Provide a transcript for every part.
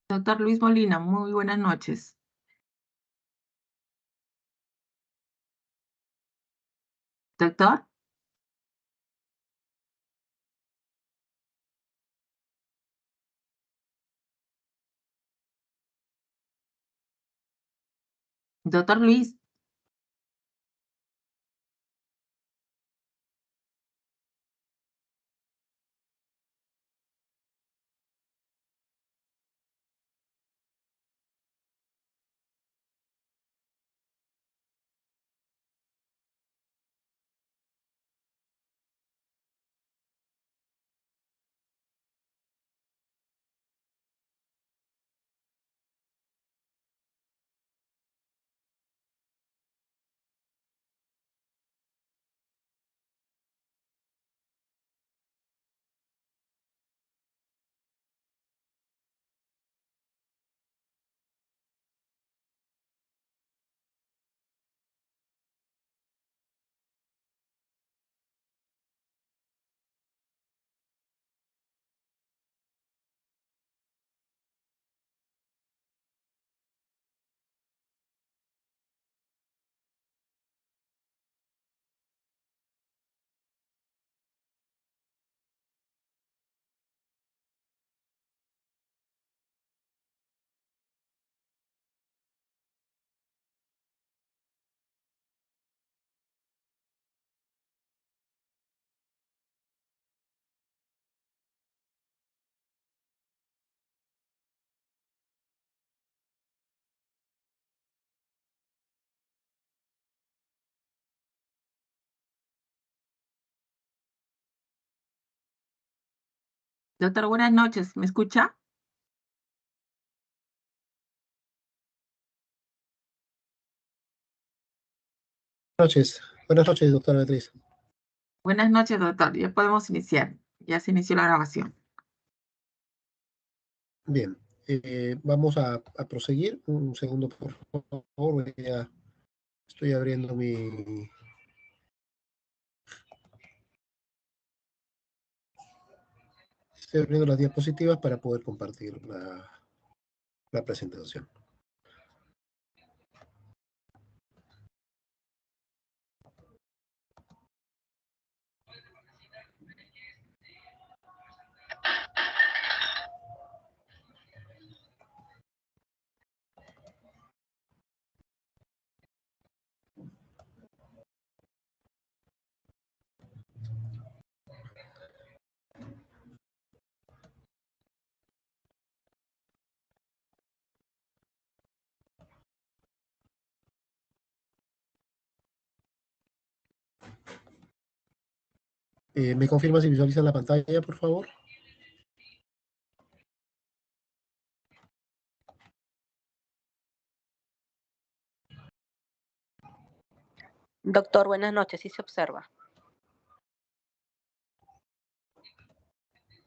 Doctor Luis Molina, muy buenas noches. Doctor, doctor Luis, doctor, buenas noches, ¿me escucha? Buenas noches, doctora Beatriz. Buenas noches, doctor, ya podemos iniciar. Ya se inició la grabación. Bien, vamos a proseguir. Un segundo, por favor. Ya estoy abriendo las diapositivas para poder compartir la presentación. ¿Me confirma si visualizan la pantalla, por favor? Doctor, buenas noches, sí se observa.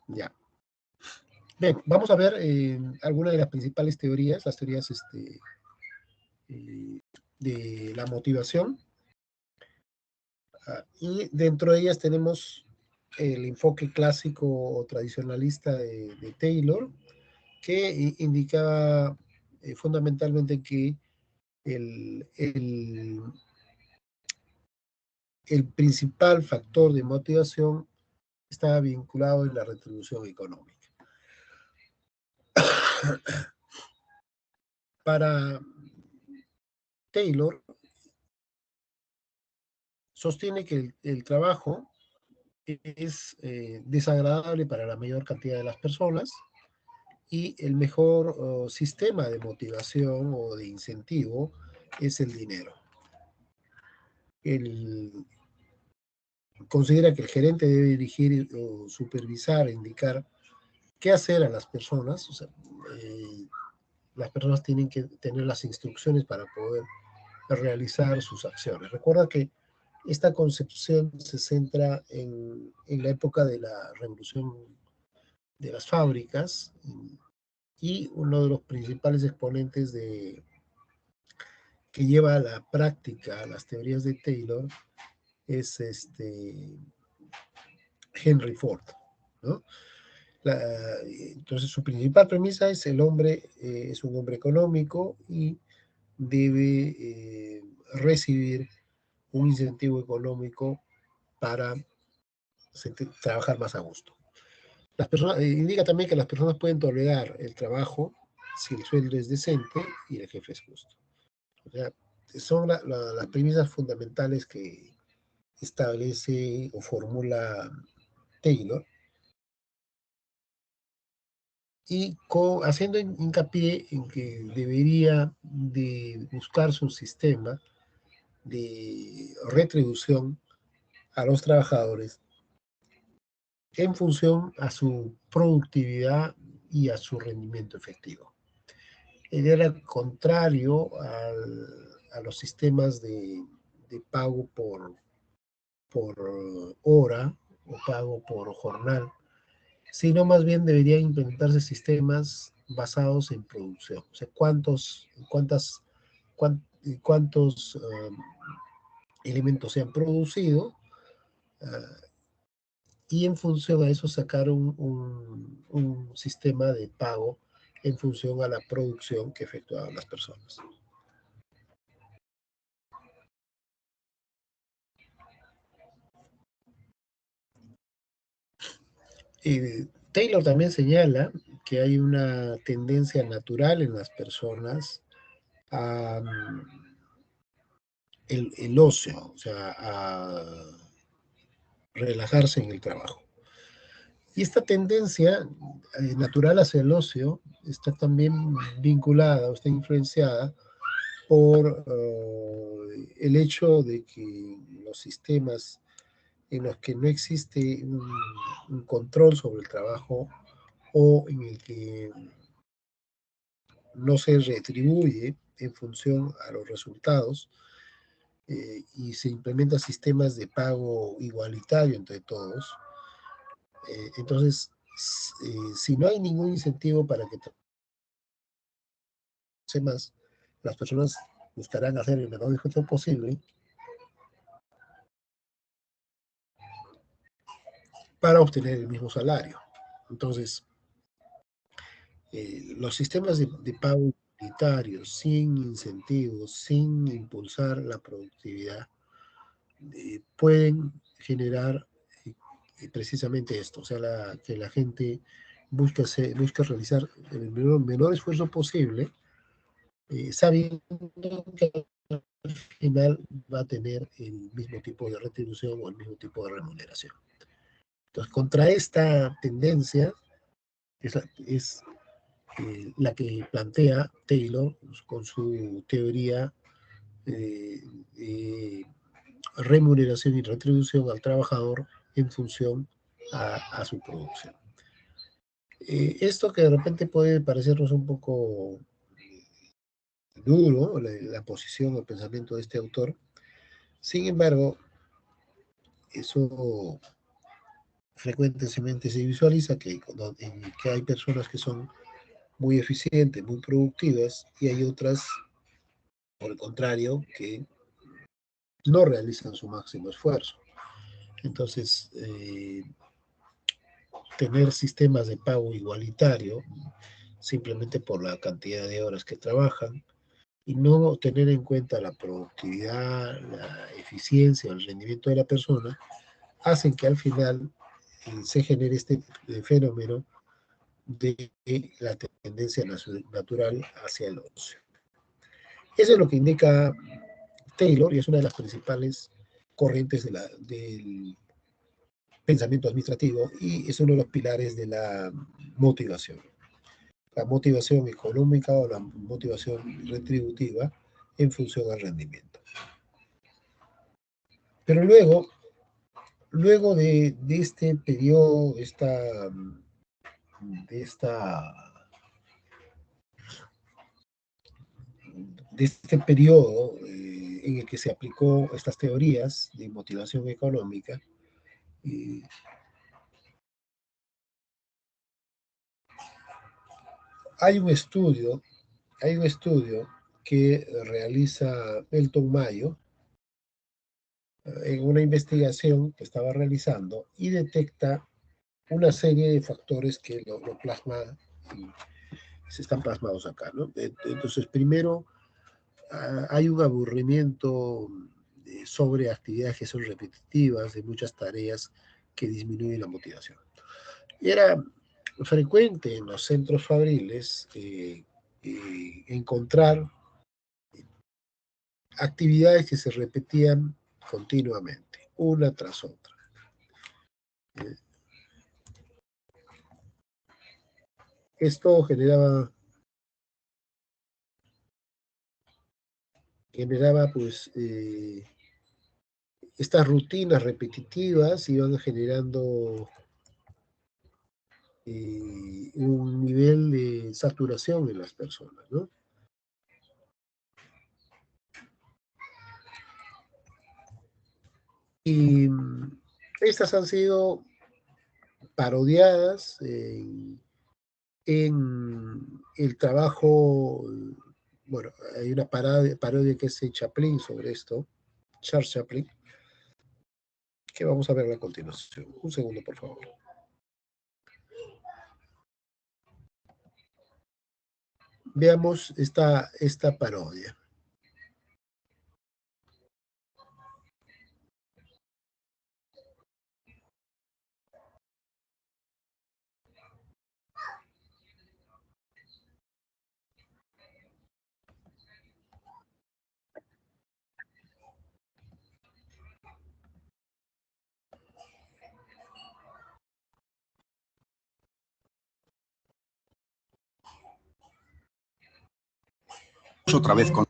Ya. Bien, vamos a ver algunas de las principales teorías, las teorías de la motivación. Y dentro de ellas tenemos el enfoque clásico o tradicionalista de Taylor, que indicaba fundamentalmente que el, el, el principal factor de motivación estaba vinculado en la retribución económica. Para Taylor, sostiene que el trabajo es desagradable para la mayor cantidad de las personas y el mejor sistema de motivación o de incentivo es el dinero. Él considera que el gerente debe dirigir o supervisar, indicar qué hacer a las personas. O sea, las personas tienen que tener las instrucciones para poder realizar sus acciones. Recuerda que esta concepción se centra en la época de la revolución de las fábricas y uno de los principales exponentes que lleva a la práctica las teorías de Taylor es Henry Ford, ¿no? Entonces, su principal premisa es el hombre es un hombre económico y debe recibir un incentivo económico para trabajar más a gusto. Las personas, indica también que las personas pueden tolerar el trabajo si el sueldo es decente y el jefe es justo. O sea, son las premisas fundamentales que establece o formula Taylor, y haciendo hincapié en que debería de buscarse un sistema de retribución a los trabajadores en función a su productividad y a su rendimiento efectivo. Él era contrario a los sistemas de pago por hora o pago por jornal, sino más bien deberían implementarse sistemas basados en producción. O sea, cuántos elementos se han producido, uh, y en función a eso sacar un sistema de pago en función a la producción que efectuaban las personas. Taylor también señala que hay una tendencia natural en las personas a el ocio, o sea, a relajarse en el trabajo. Y esta tendencia natural hacia el ocio está también vinculada o está influenciada por el hecho de que los sistemas en los que no existe un control sobre el trabajo o en el que no se retribuye en función a los resultados y se implementan sistemas de pago igualitario entre todos. Entonces, si no hay ningún incentivo para que más, las personas buscarán hacer el menor esfuerzo posible para obtener el mismo salario. Entonces, los sistemas de pago igualitarios, sin incentivos, sin impulsar la productividad, pueden generar precisamente esto, o sea, que la gente busque realizar el menor esfuerzo posible, sabiendo que al final va a tener el mismo tipo de retribución o el mismo tipo de remuneración. Entonces, contra esta tendencia es la que plantea Taylor con su teoría de remuneración y retribución al trabajador en función a su producción. Esto que de repente puede parecernos un poco duro, la posición o el pensamiento de este autor, sin embargo, eso frecuentemente se visualiza que hay personas que son muy eficientes, muy productivas, y hay otras, por el contrario, que no realizan su máximo esfuerzo. Entonces, tener sistemas de pago igualitario, simplemente por la cantidad de horas que trabajan, y no tener en cuenta la productividad, la eficiencia, el rendimiento de la persona, hacen que al final se genere este fenómeno de la tendencia natural hacia el ocio. Eso es lo que indica Taylor y es una de las principales corrientes del pensamiento administrativo y es uno de los pilares de la motivación. La motivación económica o la motivación retributiva en función al rendimiento. Pero luego de este periodo, de este periodo en el que se aplicó estas teorías de motivación económica, hay un estudio que realiza Elton Mayo en una investigación que estaba realizando y detecta una serie de factores que lo plasma y se están plasmados acá, ¿no? Entonces, primero, hay un aburrimiento sobre actividades que son repetitivas, de muchas tareas que disminuyen la motivación. Y era frecuente en los centros fabriles encontrar actividades que se repetían continuamente, una tras otra. Esto generaba pues estas rutinas repetitivas iban generando un nivel de saturación en las personas, ¿no? Y estas han sido parodiadas en el trabajo, bueno, hay una parodia que es de Chaplin sobre esto, Charles Chaplin, que vamos a ver a continuación. Un segundo, por favor. Veamos esta parodia. Otra vez con...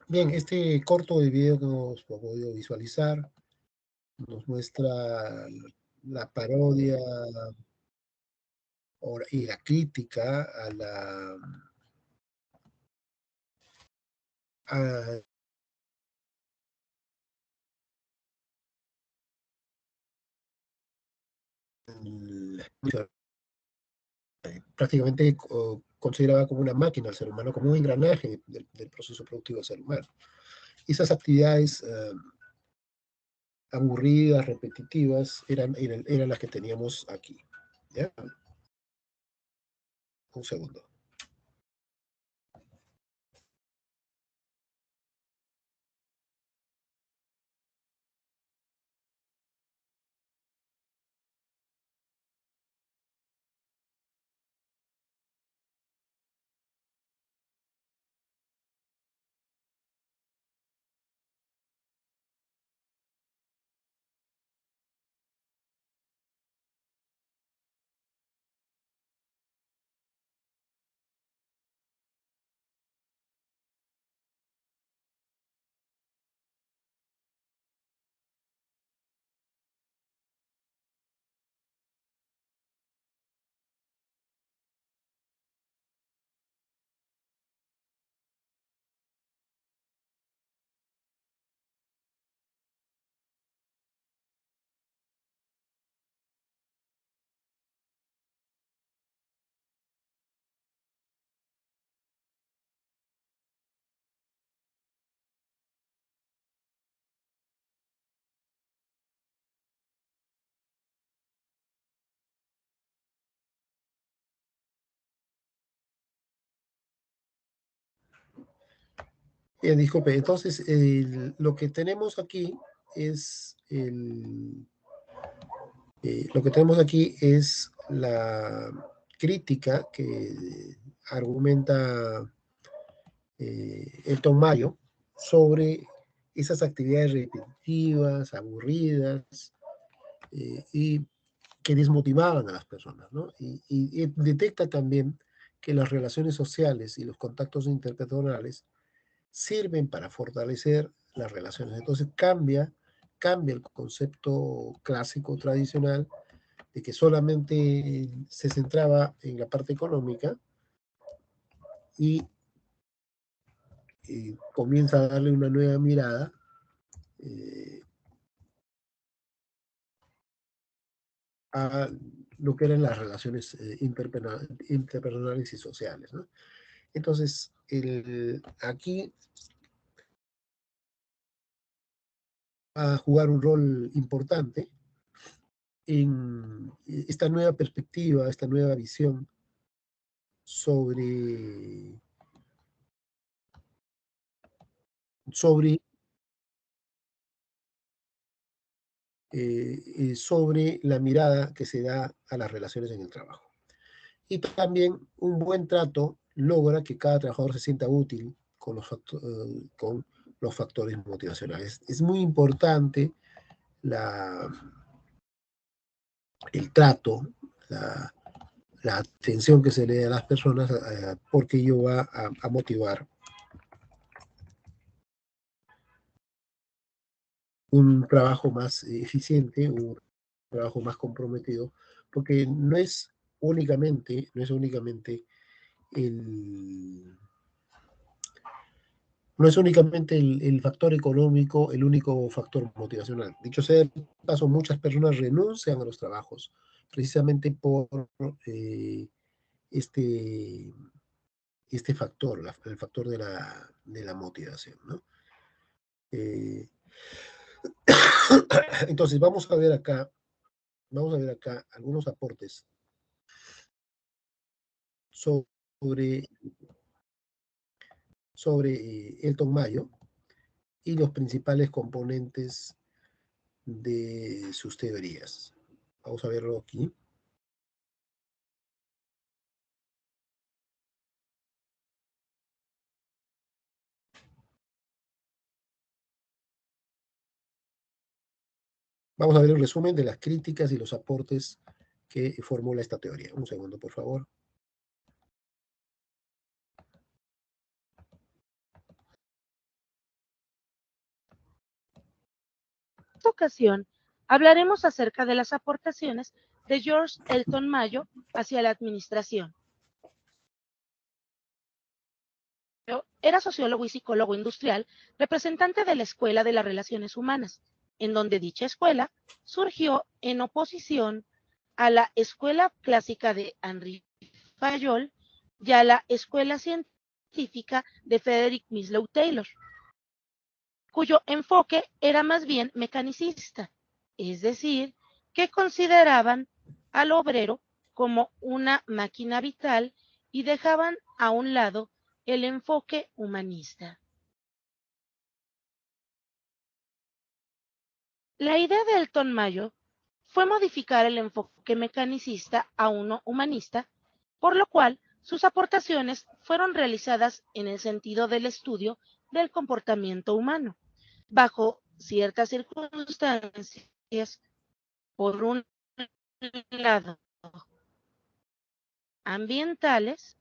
Bien, este corto de video que hemos podido visualizar nos muestra la parodia y la crítica a prácticamente consideraba como una máquina al ser humano, como un engranaje del proceso productivo del ser humano. Esas actividades aburridas, repetitivas, eran las que teníamos aquí. ¿Ya? Un segundo. Bien, disculpe, entonces lo que tenemos aquí es lo que tenemos aquí es la crítica que argumenta Elton Mayo sobre esas actividades repetitivas, aburridas y que desmotivaban a las personas, ¿no? Y detecta también que las relaciones sociales y los contactos interpersonales sirven para fortalecer las relaciones. Entonces cambia el concepto clásico tradicional de que solamente se centraba en la parte económica y comienza a darle una nueva mirada a lo que eran las relaciones interpersonales y sociales, ¿no? Entonces, aquí va a jugar un rol importante en esta nueva perspectiva, esta nueva visión sobre sobre la mirada que se da a las relaciones en el trabajo. Y también un buen trato logra que cada trabajador se sienta útil con los factores motivacionales. Es muy importante el trato, la atención que se le da a las personas, porque ello va a motivar un trabajo más eficiente, un trabajo más comprometido, porque no es únicamente el, el factor económico el único factor motivacional. Dicho sea de paso, muchas personas renuncian a los trabajos precisamente por este, este factor, el factor de la motivación, ¿no? Entonces, vamos a ver acá algunos aportes sobre, Elton Mayo y los principales componentes de sus teorías. Vamos a verlo aquí. Vamos a ver el resumen de las críticas y los aportes que formula esta teoría. Un segundo, por favor. En esta ocasión hablaremos acerca de las aportaciones de George Elton Mayo hacia la administración. Era sociólogo y psicólogo industrial, representante de la Escuela de las Relaciones Humanas, en donde dicha escuela surgió en oposición a la Escuela Clásica de Henri Fayol y a la Escuela Científica de Frederick Winslow Taylor, cuyo enfoque era más bien mecanicista, es decir, que consideraban al obrero como una máquina vital y dejaban a un lado el enfoque humanista. La idea de Elton Mayo fue modificar el enfoque mecanicista a uno humanista, por lo cual sus aportaciones fueron realizadas en el sentido del estudio del comportamiento humano, bajo ciertas circunstancias, por un lado ambientales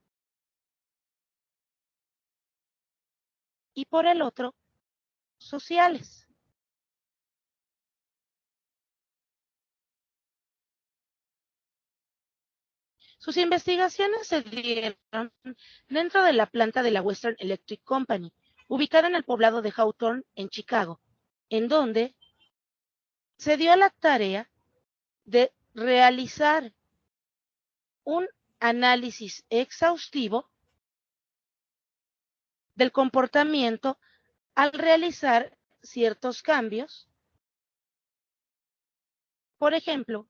y por el otro sociales. Sus investigaciones se dieron dentro de la planta de la Western Electric Company, ubicada en el poblado de Hawthorne, en Chicago, en donde se dio la tarea de realizar un análisis exhaustivo del comportamiento al realizar ciertos cambios. Por ejemplo,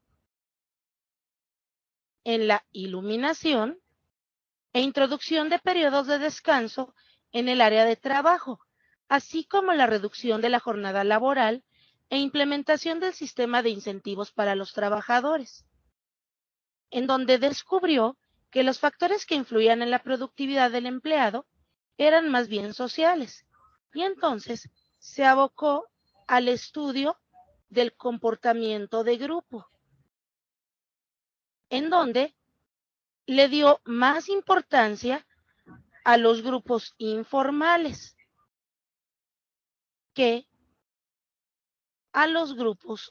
en la iluminación e introducción de periodos de descanso en el área de trabajo, así como la reducción de la jornada laboral e implementación del sistema de incentivos para los trabajadores, en donde descubrió que los factores que influían en la productividad del empleado eran más bien sociales, y entonces se abocó al estudio del comportamiento de grupo, en donde le dio más importancia a los grupos informales que a los grupos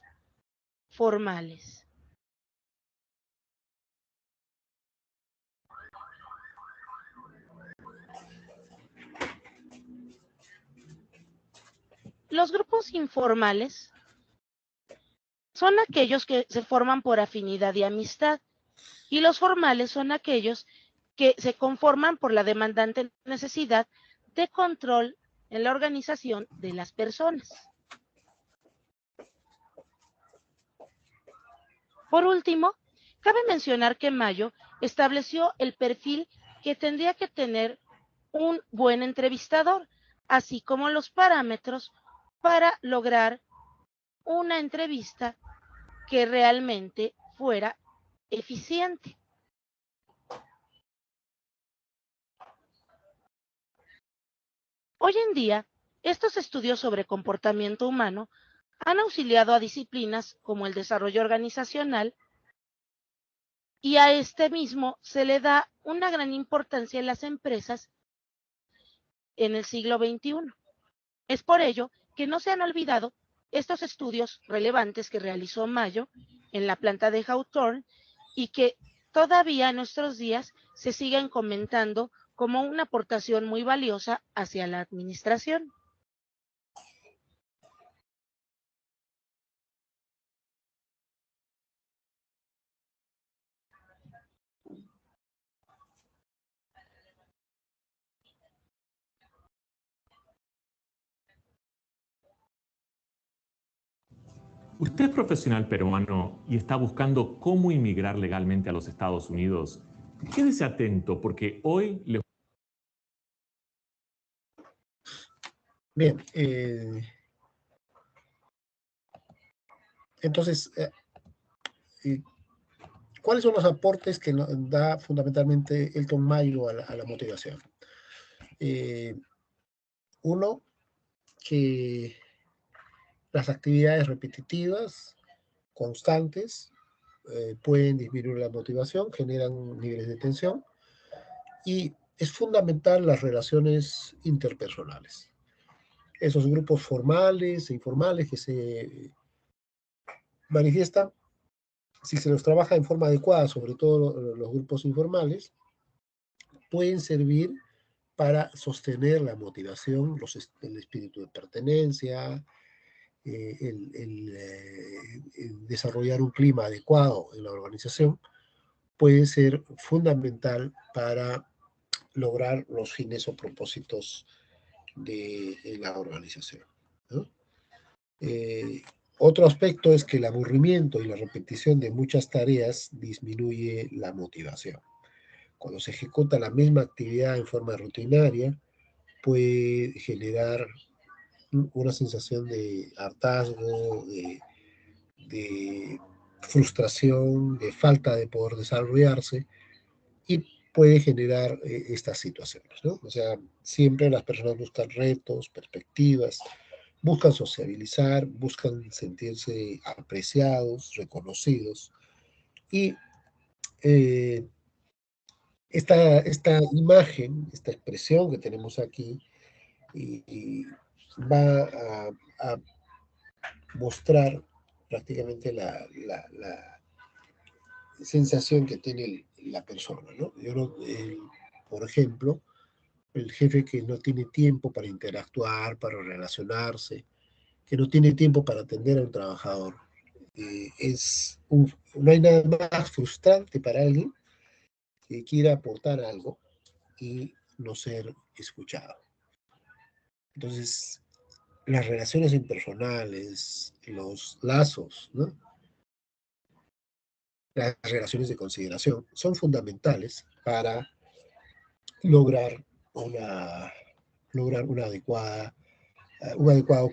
formales. Los grupos informales son aquellos que se forman por afinidad y amistad, y los formales son aquellos que se conforman por la demandante necesidad de control en la organización de las personas. Por último, cabe mencionar que Mayo estableció el perfil que tendría que tener un buen entrevistador, así como los parámetros para lograr una entrevista que realmente fuera eficiente. Hoy en día, estos estudios sobre comportamiento humano han auxiliado a disciplinas como el desarrollo organizacional, y a este mismo se le da una gran importancia en las empresas en el siglo XXI. Es por ello que no se han olvidado estos estudios relevantes que realizó Mayo en la planta de Hawthorne y que todavía en nuestros días se siguen comentando como una aportación muy valiosa hacia la administración. Usted es profesional peruano y está buscando cómo inmigrar legalmente a los Estados Unidos. Quédese atento porque hoy le... Bien, entonces, ¿cuáles son los aportes que da fundamentalmente Elton Mayo a la motivación? Uno, que las actividades repetitivas, constantes, pueden disminuir la motivación, generan niveles de tensión, y es fundamental las relaciones interpersonales. Esos grupos formales e informales que se manifiestan, si se los trabaja en forma adecuada, sobre todo los grupos informales, pueden servir para sostener la motivación, el espíritu de pertenencia, el desarrollar un clima adecuado en la organización, puede ser fundamental para lograr los fines o propósitos de la organización, ¿no? Otro aspecto es que el aburrimiento y la repetición de muchas tareas disminuye la motivación. Cuando se ejecuta la misma actividad en forma rutinaria, puede generar una sensación de hartazgo, de frustración, de falta de poder desarrollarse, y puede generar estas situaciones, ¿no? O sea, siempre las personas buscan retos, perspectivas, buscan sociabilizar, buscan sentirse apreciados, reconocidos, y esta imagen, esta expresión que tenemos aquí, y va a mostrar prácticamente la sensación que tiene la persona, ¿no? Por ejemplo, el jefe que no tiene tiempo para interactuar, para relacionarse, que no tiene tiempo para atender a un trabajador. No hay nada más frustrante para alguien que quiera aportar algo y no ser escuchado. Entonces, las relaciones interpersonales, los lazos, ¿no? Las relaciones de consideración son fundamentales para lograr un adecuado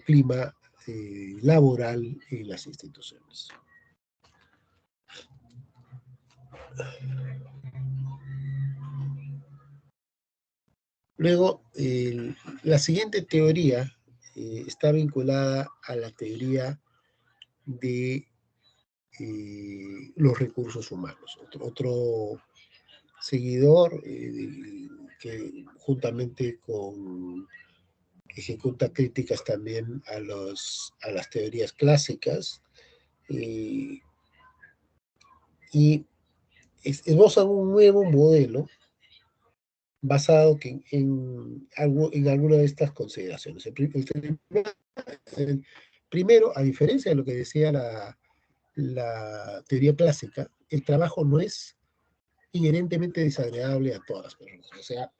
clima laboral en las instituciones. Luego, la siguiente teoría está vinculada a la teoría de los recursos humanos. Otro seguidor que juntamente ejecuta críticas también a las teorías clásicas, y esbozan un nuevo modelo basado en alguna de estas consideraciones. El primero, a diferencia de lo que decía la teoría clásica, el trabajo no es inherentemente desagradable a todas las personas. O sea,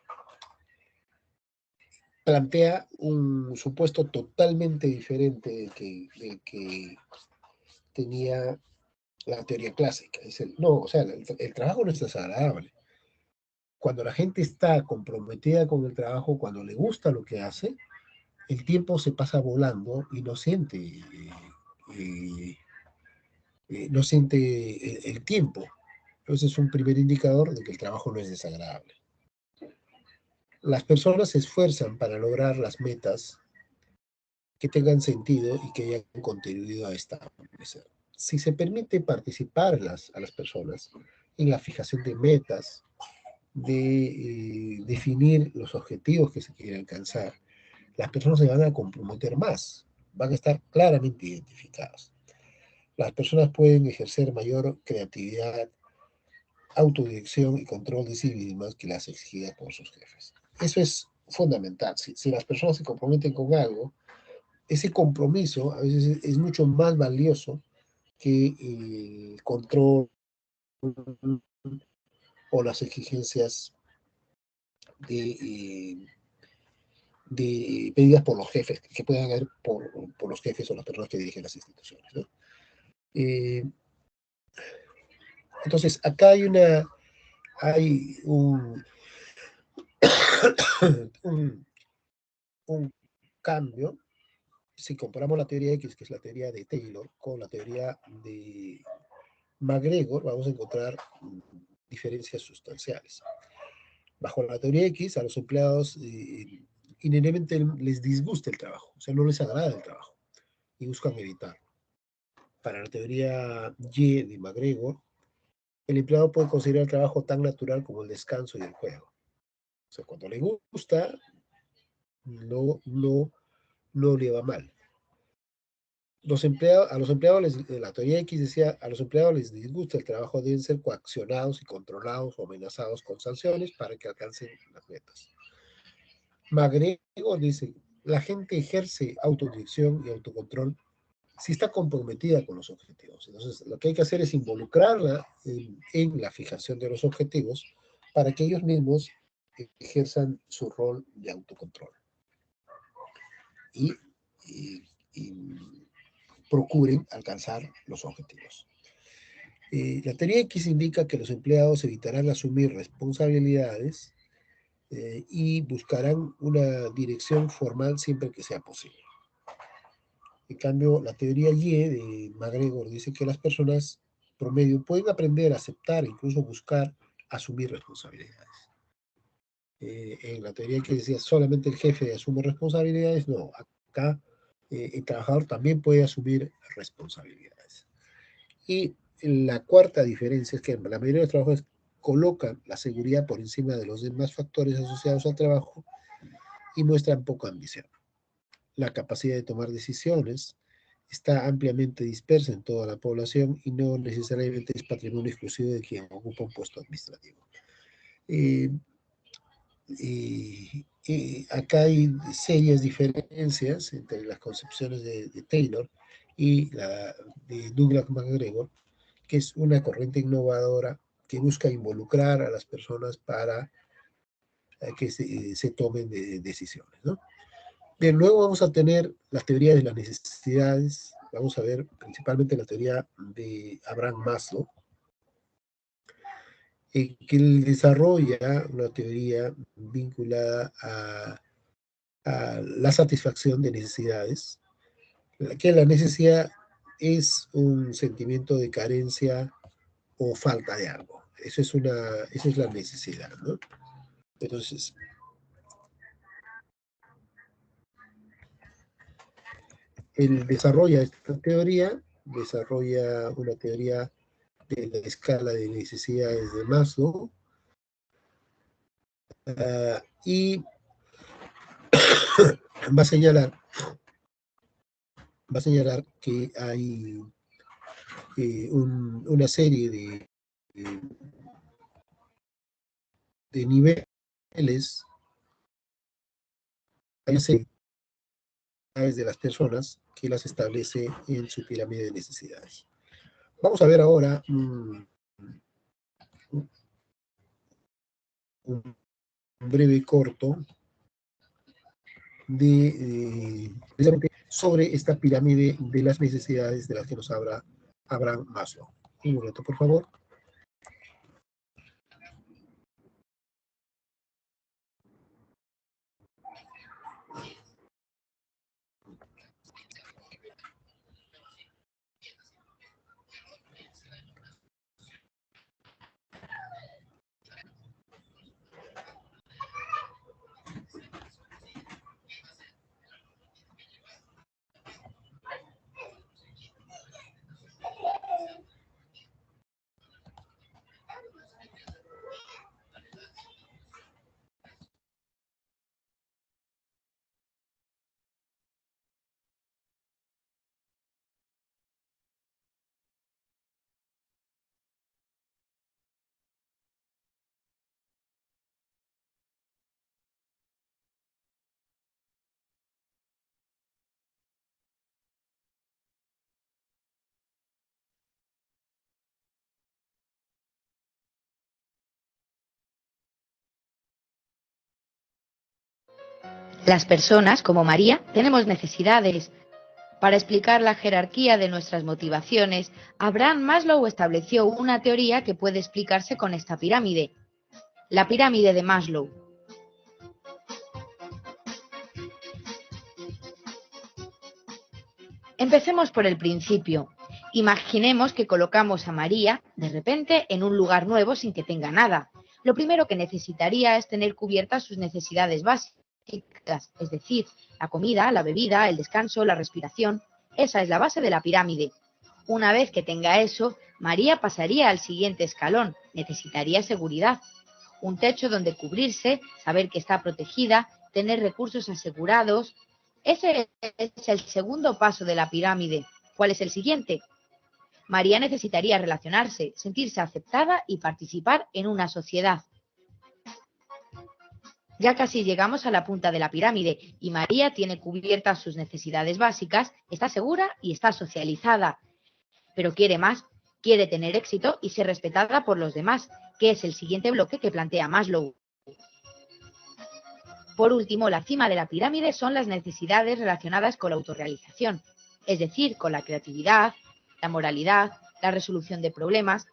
plantea un supuesto totalmente diferente del que tenía la teoría clásica. No, o sea, el trabajo no es desagradable. Cuando la gente está comprometida con el trabajo, cuando le gusta lo que hace, el tiempo se pasa volando y no siente el tiempo. Entonces es un primer indicador de que el trabajo no es desagradable. Las personas se esfuerzan para lograr las metas que tengan sentido y que hayan contribuido a establecer. Si se permite participar a las personas en la fijación de metas, de definir los objetivos que se quieren alcanzar, las personas se van a comprometer más, van a estar claramente identificadas. Las personas pueden ejercer mayor creatividad, autodirección y control de sí mismas que las exigidas por sus jefes. Eso es fundamental. Si las personas se comprometen con algo, ese compromiso a veces es mucho más valioso que el control o las exigencias pedidas por los jefes, que puedan haber por los jefes o las personas que dirigen las instituciones, ¿no? Entonces, acá hay un cambio. Si comparamos la teoría X, que es la teoría de Taylor, con la teoría de MacGregor, vamos a encontrar diferencias sustanciales. Bajo la teoría X, a los empleados inherentemente les disgusta el trabajo, o sea, no les agrada el trabajo y buscan evitarlo. Para la teoría Y de MacGregor, el empleado puede considerar el trabajo tan natural como el descanso y el juego. O sea, cuando le gusta, no le va mal. A los empleados, la teoría X decía, a los empleados les disgusta el trabajo, deben ser coaccionados y controlados o amenazados con sanciones para que alcancen las metas. MacGregor dice, la gente ejerce autodirección y autocontrol si está comprometida con los objetivos. Entonces, lo que hay que hacer es involucrarla en la fijación de los objetivos para que ellos mismos ejerzan su rol de autocontrol y procuren alcanzar los objetivos. La teoría X indica que los empleados evitarán asumir responsabilidades y buscarán una dirección formal siempre que sea posible. En cambio, la teoría Y de MacGregor dice que las personas promedio pueden aprender a aceptar e incluso buscar asumir responsabilidades. En la teoría que decía solamente el jefe asume responsabilidades, no, acá el trabajador también puede asumir responsabilidades. Y la cuarta diferencia es que la mayoría de los trabajadores colocan la seguridad por encima de los demás factores asociados al trabajo y muestran poca ambición. La capacidad de tomar decisiones está ampliamente dispersa en toda la población y no necesariamente es patrimonio exclusivo de quien ocupa un puesto administrativo. Acá hay serias diferencias entre las concepciones de Taylor y la de Douglas MacGregor, que es una corriente innovadora que busca involucrar a las personas para que se tomen decisiones, ¿no? Bien, luego vamos a tener las teorías de las necesidades. Vamos a ver principalmente la teoría de Abraham Maslow, que él desarrolla una teoría vinculada a la satisfacción de necesidades, que la necesidad es un sentimiento de carencia o falta de algo. Esa es la necesidad, ¿no? Entonces, él desarrolla esta teoría, desarrolla una teoría de la escala de necesidades de Maslow, y va a señalar que hay una serie de niveles de las personas que las establece en su pirámide de necesidades. Vamos a ver ahora un breve corto precisamente sobre esta pirámide de las necesidades de las que nos habla Abraham Maslow. Un momento, por favor. Las personas, como María, tenemos necesidades. Para explicar la jerarquía de nuestras motivaciones, Abraham Maslow estableció una teoría que puede explicarse con esta pirámide, la pirámide de Maslow. Empecemos por el principio. Imaginemos que colocamos a María, de repente, en un lugar nuevo sin que tenga nada. Lo primero que necesitaría es tener cubiertas sus necesidades básicas, es decir, la comida, la bebida, el descanso, la respiración. Esa es la base de la pirámide. Una vez que tenga eso, María pasaría al siguiente escalón. Necesitaría seguridad, un techo donde cubrirse, saber que está protegida, tener recursos asegurados. Ese es el segundo paso de la pirámide. ¿Cuál es el siguiente? María necesitaría relacionarse, sentirse aceptada y participar en una sociedad. Ya casi llegamos a la punta de la pirámide y María tiene cubiertas sus necesidades básicas, está segura y está socializada. Pero quiere más, quiere tener éxito y ser respetada por los demás, que es el siguiente bloque que plantea Maslow. Por último, la cima de la pirámide son las necesidades relacionadas con la autorrealización, es decir, con la creatividad, la moralidad, la resolución de problemas.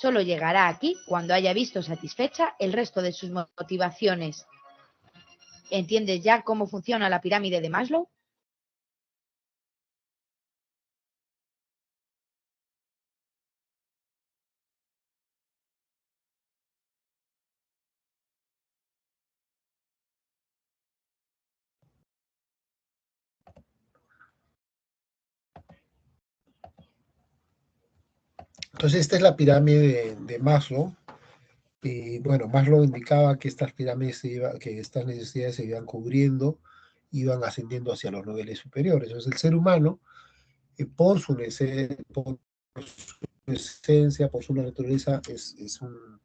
Solo llegará aquí cuando haya visto satisfecha el resto de sus motivaciones. ¿Entiendes ya cómo funciona la pirámide de Maslow? Entonces, esta es la pirámide de Maslow. Y bueno, Maslow indicaba que estas pirámides que estas necesidades se iban cubriendo, iban ascendiendo hacia los niveles superiores. Entonces, el ser humano, por su esencia, por su naturaleza, es un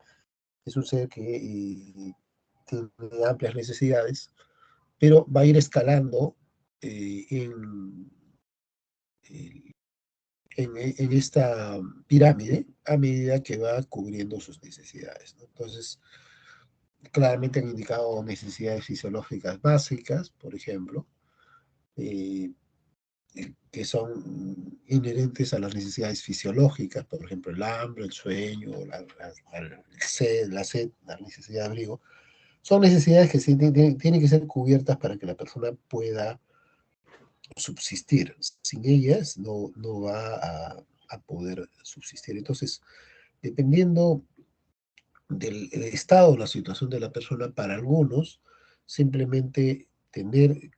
ser que tiene amplias necesidades, pero va a ir escalando en esta pirámide a medida que va cubriendo sus necesidades, ¿no? Entonces, claramente han indicado necesidades fisiológicas básicas, por ejemplo, que son inherentes a las necesidades fisiológicas, por ejemplo, el hambre, el sueño, la sed, la necesidad de abrigo. Son necesidades que sí tienen que ser cubiertas para que la persona pueda subsistir. Sin ellas no va a poder subsistir. Entonces, dependiendo del estado o la situación de la persona, para algunos, simplemente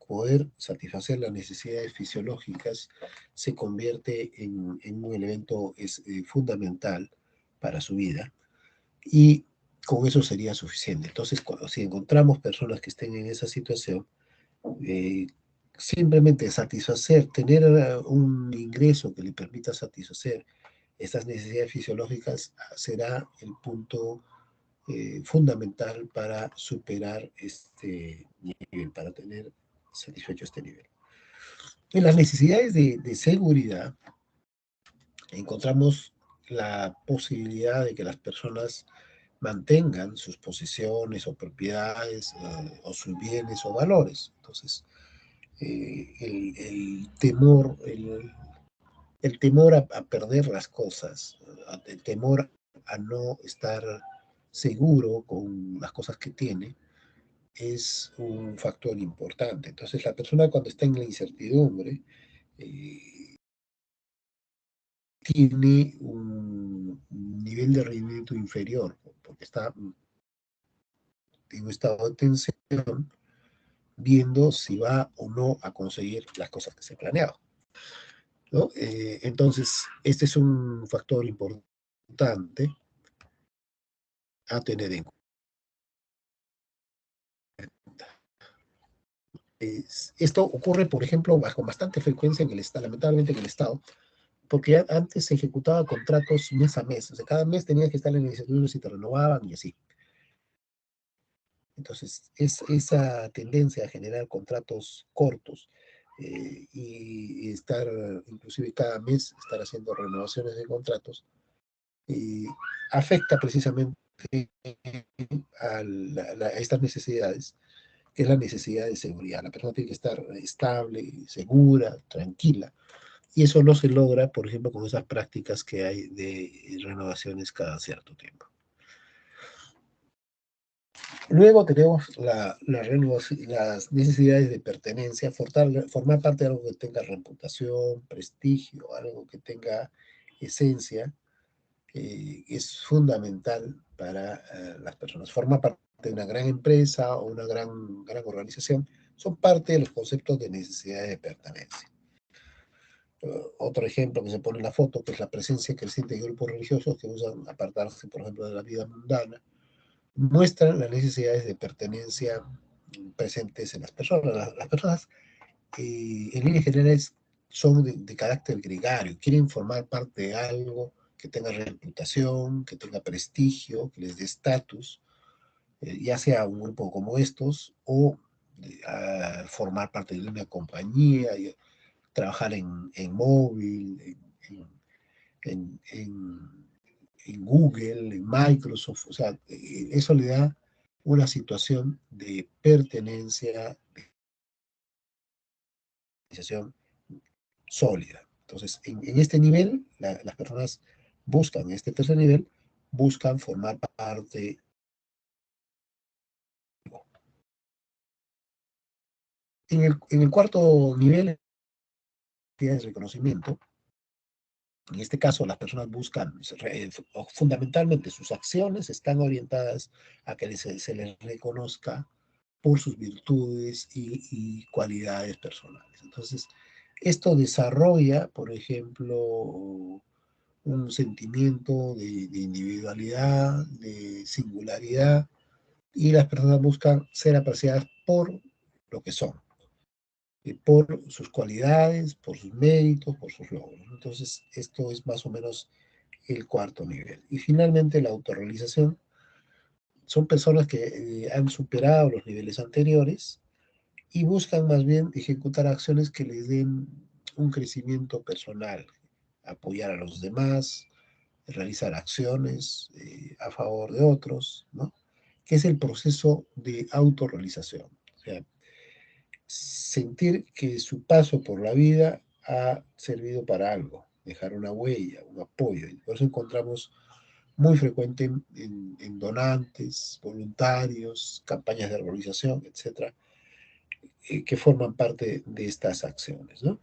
poder satisfacer las necesidades fisiológicas se convierte en un elemento fundamental para su vida y con eso sería suficiente. Entonces, si encontramos personas que estén en esa situación, simplemente tener un ingreso que le permita satisfacer estas necesidades fisiológicas será el punto fundamental para superar este nivel, para tener satisfecho este nivel. En las necesidades de seguridad, encontramos la posibilidad de que las personas mantengan sus posiciones o propiedades o sus bienes o valores. Entonces, el temor, el temor a perder las cosas, el temor a no estar seguro con las cosas que tiene, es un factor importante. Entonces, la persona cuando está en la incertidumbre, tiene un nivel de rendimiento inferior, porque está en un estado de tensión, viendo si va o no a conseguir las cosas que se planeaba, ¿no? Entonces, este es un factor importante a tener en cuenta. Esto ocurre, por ejemplo, con bastante frecuencia en el Estado, lamentablemente en el Estado, porque antes se ejecutaba contratos mes a mes, o sea, cada mes tenías que estar en el instituto si te renovaban y así. Entonces, esa tendencia a generar contratos cortos y estar, inclusive cada mes, estar haciendo renovaciones de contratos, afecta precisamente a estas necesidades, que es la necesidad de seguridad. La persona tiene que estar estable, segura, tranquila. Y eso no se logra, por ejemplo, con esas prácticas que hay de renovaciones cada cierto tiempo. Luego tenemos las necesidades de pertenencia, formar parte de algo que tenga reputación, prestigio, algo que tenga esencia, es fundamental para las personas. Formar parte de una gran empresa o una gran organización son parte de los conceptos de necesidades de pertenencia. Otro ejemplo que se pone en la foto, que es la presencia creciente de grupos religiosos que usan apartarse, por ejemplo, de la vida mundana, muestran las necesidades de pertenencia presentes en las personas. Las personas, en líneas generales, son de carácter gregario, quieren formar parte de algo que tenga reputación, que tenga prestigio, que les dé estatus, ya sea un grupo como estos o formar parte de una compañía, trabajar en móvil, en Google, en Microsoft, o sea, eso le da una situación de pertenencia, de organización sólida. Entonces, en este nivel, las personas buscan, en este tercer nivel, buscan formar parte. En el cuarto nivel, es reconocimiento. En este caso, las personas buscan, fundamentalmente sus acciones están orientadas a que se les reconozca por sus virtudes y cualidades personales. Entonces, esto desarrolla, por ejemplo, un sentimiento de individualidad, de singularidad, y las personas buscan ser apreciadas por lo que son, por sus cualidades, por sus méritos, por sus logros. Entonces, esto es más o menos el cuarto nivel. Y finalmente, la autorrealización. Son personas que han superado los niveles anteriores y buscan más bien ejecutar acciones que les den un crecimiento personal, apoyar a los demás, realizar acciones a favor de otros, ¿no? Que es el proceso de autorrealización. O sea, sentir que su paso por la vida ha servido para algo, dejar una huella, un apoyo. Y por eso encontramos muy frecuente en donantes, voluntarios, campañas de arborización, etcétera, que forman parte de estas acciones, ¿no?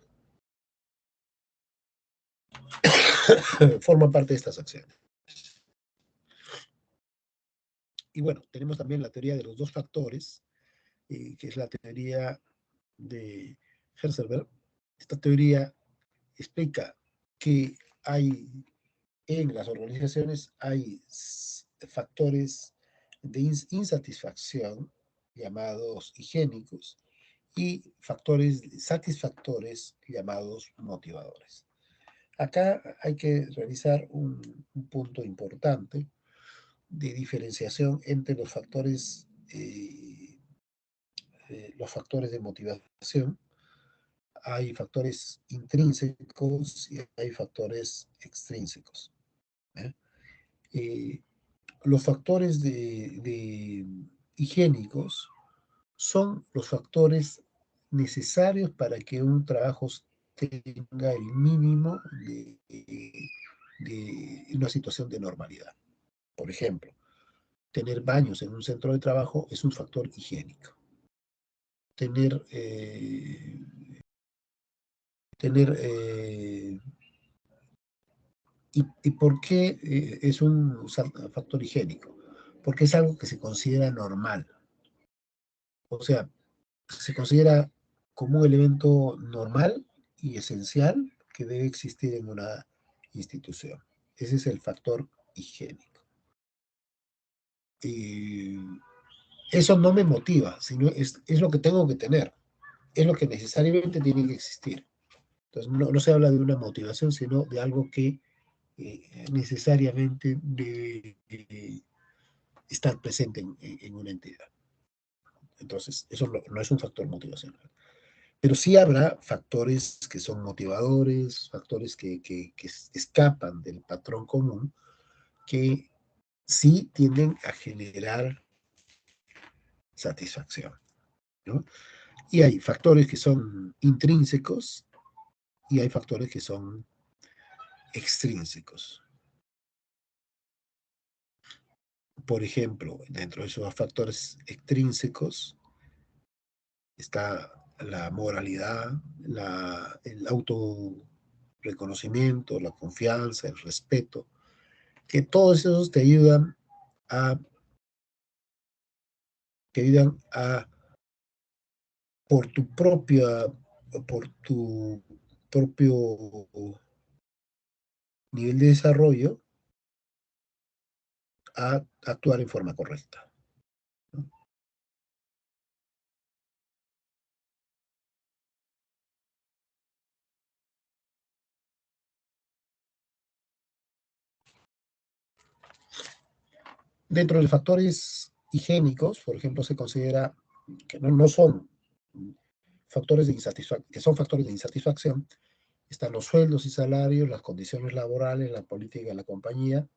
Forman parte de estas acciones. Y bueno, tenemos también la teoría de los dos factores, que es la teoría de Hertzberg. Esta teoría explica que hay en las organizaciones hay factores de insatisfacción llamados higiénicos y factores satisfactores llamados motivadores. Acá hay que realizar un punto importante de diferenciación entre los factores de motivación hay factores intrínsecos y hay factores extrínsecos. Los factores higiénicos son los factores necesarios para que un trabajo tenga el mínimo de una situación de normalidad. Por ejemplo, tener baños en un centro de trabajo es un factor higiénico. ¿Y por qué es un factor higiénico? Porque es algo que se considera normal. O sea, se considera como un elemento normal y esencial que debe existir en una institución. Ese es el factor higiénico. Y eso no me motiva, sino es lo que tengo que tener, es lo que necesariamente tiene que existir. Entonces, no se habla de una motivación, sino de algo que necesariamente debe estar presente en una entidad. Entonces, eso no es un factor motivacional. Pero sí habrá factores que son motivadores, factores que escapan del patrón común, que sí tienden a generar satisfacción, ¿no? Y hay factores que son intrínsecos y hay factores que son extrínsecos. Por ejemplo, dentro de esos factores extrínsecos está la moralidad, el autorreconocimiento, la confianza, el respeto, que todos esos te ayudan a por tu propio nivel de desarrollo, a actuar en forma correcta. Dentro de los factores higiénicos, por ejemplo, se considera que no son factores de insatisfacción, que son factores de insatisfacción. Están los sueldos y salarios, las condiciones laborales, la política de la compañía.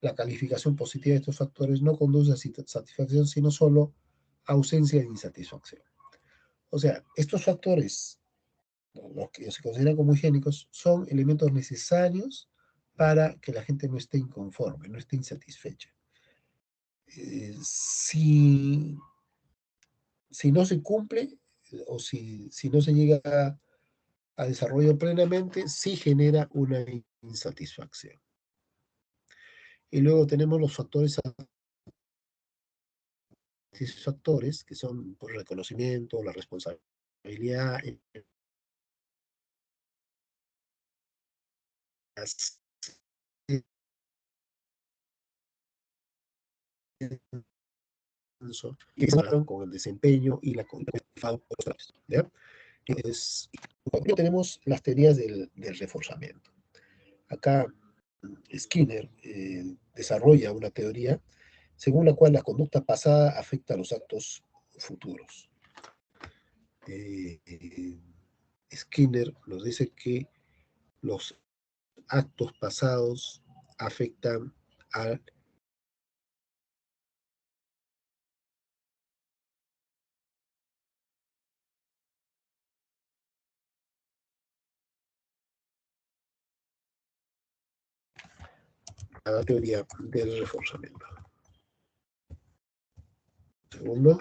La calificación positiva de estos factores no conduce a satisfacción, sino solo ausencia de insatisfacción. O sea, estos factores, los que se consideran como higiénicos, son elementos necesarios para que la gente no esté inconforme, no esté insatisfecha. Si no se cumple o si no se llega a desarrollo plenamente, sí genera una insatisfacción. Y luego tenemos los factores satisfactores, que son el reconocimiento, la responsabilidad, que se con el desempeño y la conducta. Tenemos las teorías del reforzamiento. Acá Skinner desarrolla una teoría según la cual la conducta pasada afecta a los actos futuros. Skinner nos dice que los actos pasados afectan a la teoría del reforzamiento. Segundo.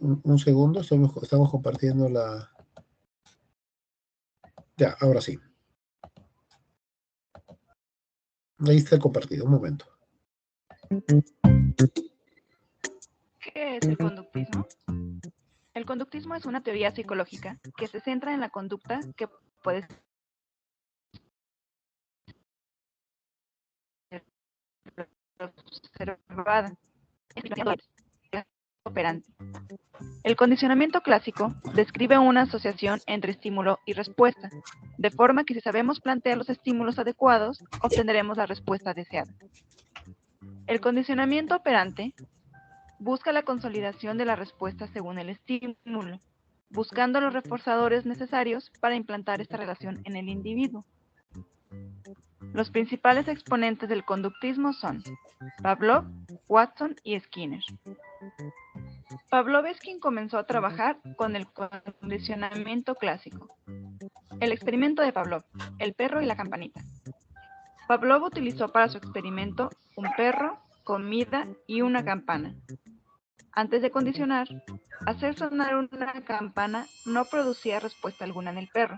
Un segundo, estamos compartiendo la... Ya, ahora sí. Ahí está compartido, un momento. ¿Qué es el conductismo? El conductismo es una teoría psicológica que se centra en la conducta que puede ser observada, operante. El condicionamiento clásico describe una asociación entre estímulo y respuesta, de forma que si sabemos plantear los estímulos adecuados, obtendremos la respuesta deseada. El condicionamiento operante busca la consolidación de la respuesta según el estímulo, buscando los reforzadores necesarios para implantar esta relación en el individuo. Los principales exponentes del conductismo son Pavlov, Watson y Skinner. Pavlov es quien comenzó a trabajar con el condicionamiento clásico. El experimento de Pavlov, el perro y la campanita. Pavlov utilizó para su experimento un perro, comida y una campana. Antes de condicionar, hacer sonar una campana no producía respuesta alguna en el perro,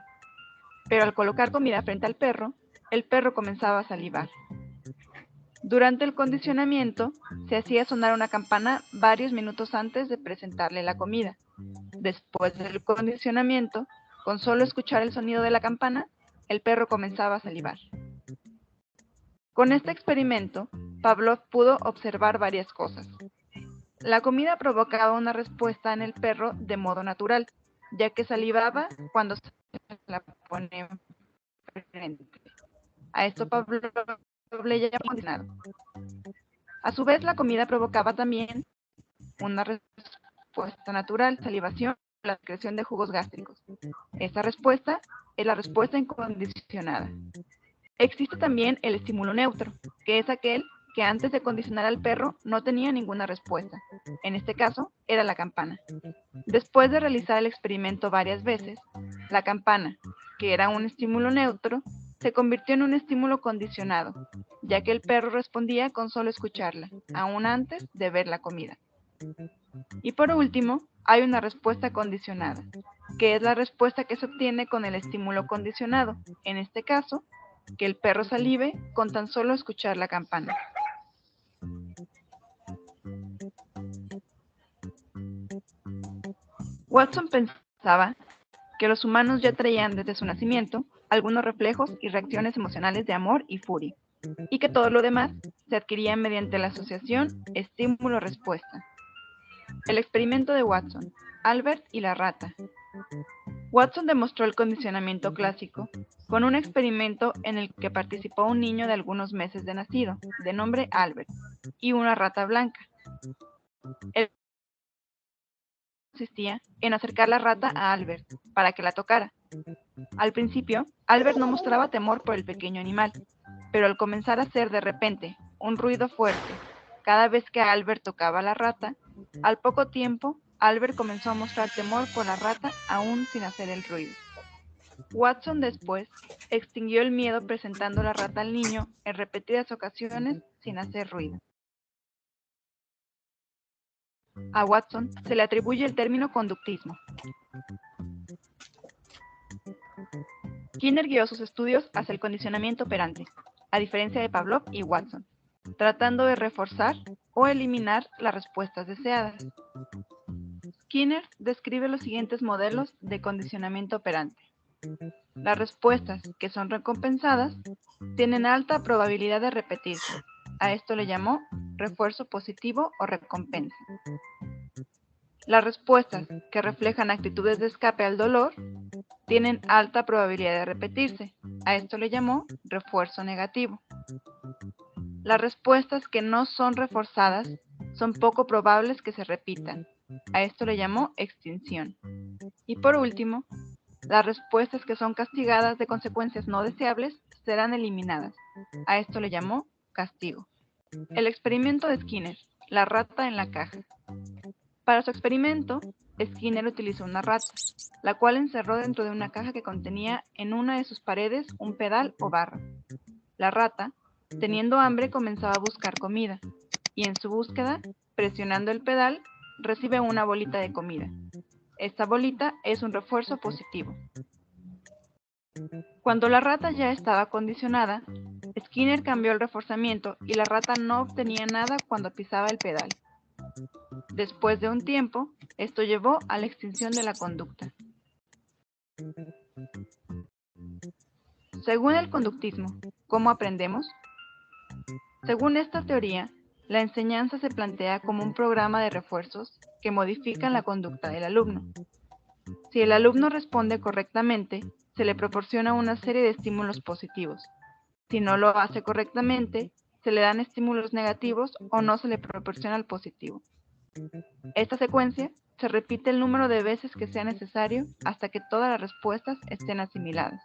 pero al colocar comida frente al perro, el perro comenzaba a salivar. Durante el condicionamiento, se hacía sonar una campana varios minutos antes de presentarle la comida. Después del condicionamiento, con solo escuchar el sonido de la campana, el perro comenzaba a salivar. Con este experimento, Pavlov pudo observar varias cosas. La comida provocaba una respuesta en el perro de modo natural, ya que salivaba cuando se la pone enfrente. A esto Pavlov le llama condicionado. A su vez, la comida provocaba también una respuesta natural, salivación, la secreción de jugos gástricos. Esta respuesta es la respuesta incondicionada. Existe también el estímulo neutro, que es aquel que antes de condicionar al perro no tenía ninguna respuesta. En este caso, era la campana. Después de realizar el experimento varias veces, la campana, que era un estímulo neutro, se convirtió en un estímulo condicionado, ya que el perro respondía con solo escucharla, aún antes de ver la comida. Y por último, hay una respuesta condicionada, que es la respuesta que se obtiene con el estímulo condicionado, en este caso, que el perro salive con tan solo escuchar la campana. Watson pensaba que los humanos ya traían desde su nacimiento algunos reflejos y reacciones emocionales de amor y furia, y que todo lo demás se adquiría mediante la asociación estímulo-respuesta. El experimento de Watson, Albert y la rata. Watson demostró el condicionamiento clásico con un experimento en el que participó un niño de algunos meses de nacido, de nombre Albert, y una rata blanca. El consistía en acercar la rata a Albert para que la tocara. Al principio, Albert no mostraba temor por el pequeño animal, pero al comenzar a hacer de repente un ruido fuerte cada vez que Albert tocaba a la rata, al poco tiempo Albert comenzó a mostrar temor por la rata aún sin hacer el ruido. Watson después extinguió el miedo presentando la rata al niño en repetidas ocasiones sin hacer ruido. A Watson se le atribuye el término conductismo. Skinner guió sus estudios hacia el condicionamiento operante, a diferencia de Pavlov y Watson, tratando de reforzar o eliminar las respuestas deseadas. Skinner describe los siguientes modelos de condicionamiento operante. Las respuestas que son recompensadas tienen alta probabilidad de repetirse. A esto le llamó refuerzo positivo o recompensa. Las respuestas que reflejan actitudes de escape al dolor tienen alta probabilidad de repetirse. A esto le llamó refuerzo negativo. Las respuestas que no son reforzadas son poco probables que se repitan. A esto le llamó extinción. Y por último, las respuestas que son castigadas de consecuencias no deseables serán eliminadas. A esto le llamó castigo. El experimento de Skinner, la rata en la caja. Para su experimento, Skinner utilizó una rata, la cual encerró dentro de una caja que contenía en una de sus paredes un pedal o barra. La rata, teniendo hambre, comenzaba a buscar comida, y en su búsqueda, presionando el pedal, recibe una bolita de comida. Esta bolita es un refuerzo positivo. Cuando la rata ya estaba condicionada, Skinner cambió el reforzamiento y la rata no obtenía nada cuando pisaba el pedal. Después de un tiempo, esto llevó a la extinción de la conducta. Según el conductismo, ¿cómo aprendemos? Según esta teoría, la enseñanza se plantea como un programa de refuerzos que modifican la conducta del alumno. Si el alumno responde correctamente, se le proporciona una serie de estímulos positivos. Si no lo hace correctamente, se le dan estímulos negativos o no se le proporciona el positivo. Esta secuencia se repite el número de veces que sea necesario hasta que todas las respuestas estén asimiladas.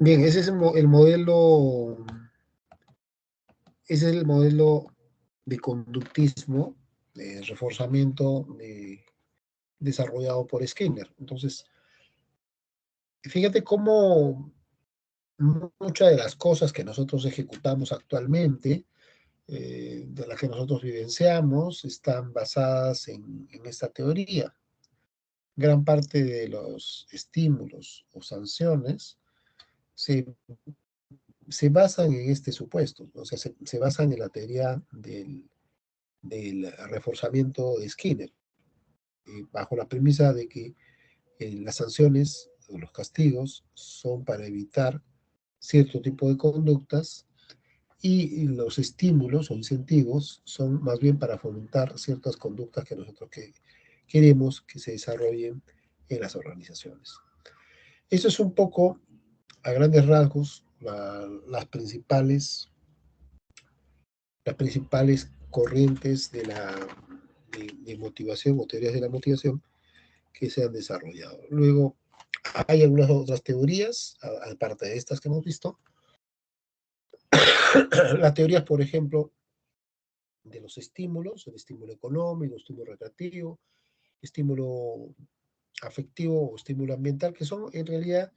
Bien, ese es el modelo, ese es el modelo de conductismo, de reforzamiento desarrollado por Skinner. Entonces, fíjate cómo muchas de las cosas que nosotros ejecutamos actualmente, de las que nosotros vivenciamos, están basadas en esta teoría. Gran parte de los estímulos o sanciones se basan en este supuesto, o sea, se basan en la teoría del reforzamiento de Skinner, bajo la premisa de que las sanciones o los castigos son para evitar cierto tipo de conductas y los estímulos o incentivos son más bien para fomentar ciertas conductas que nosotros queremos que se desarrollen en las organizaciones. Eso es un poco, a grandes rasgos, las principales corrientes de motivación o teorías de la motivación que se han desarrollado. Luego, hay algunas otras teorías, aparte de estas que hemos visto. Las teorías, por ejemplo, de los estímulos, el estímulo económico, el estímulo recreativo, estímulo afectivo o estímulo ambiental, que son en realidad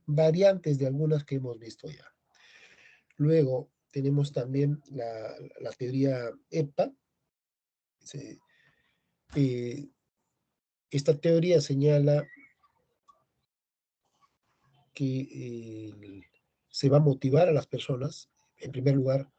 variantes de algunas que hemos visto ya. Luego tenemos también la teoría EPA. Esta teoría señala que se va a motivar a las personas, en primer lugar,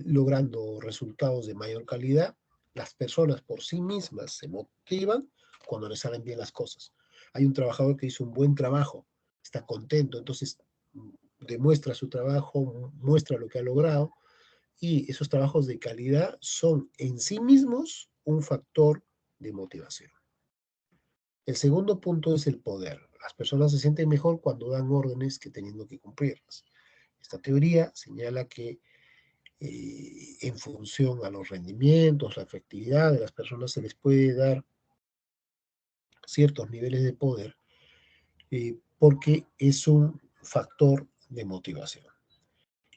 logrando resultados de mayor calidad. Las personas por sí mismas se motivan cuando les salen bien las cosas. Hay un trabajador que hizo un buen trabajo, está contento, entonces demuestra su trabajo, muestra lo que ha logrado, y esos trabajos de calidad son en sí mismos un factor de motivación. El segundo punto es el poder. Las personas se sienten mejor cuando dan órdenes que teniendo que cumplirlas. Esta teoría señala que en función a los rendimientos, la efectividad de las personas, se les puede dar ciertos niveles de poder porque es un factor de motivación.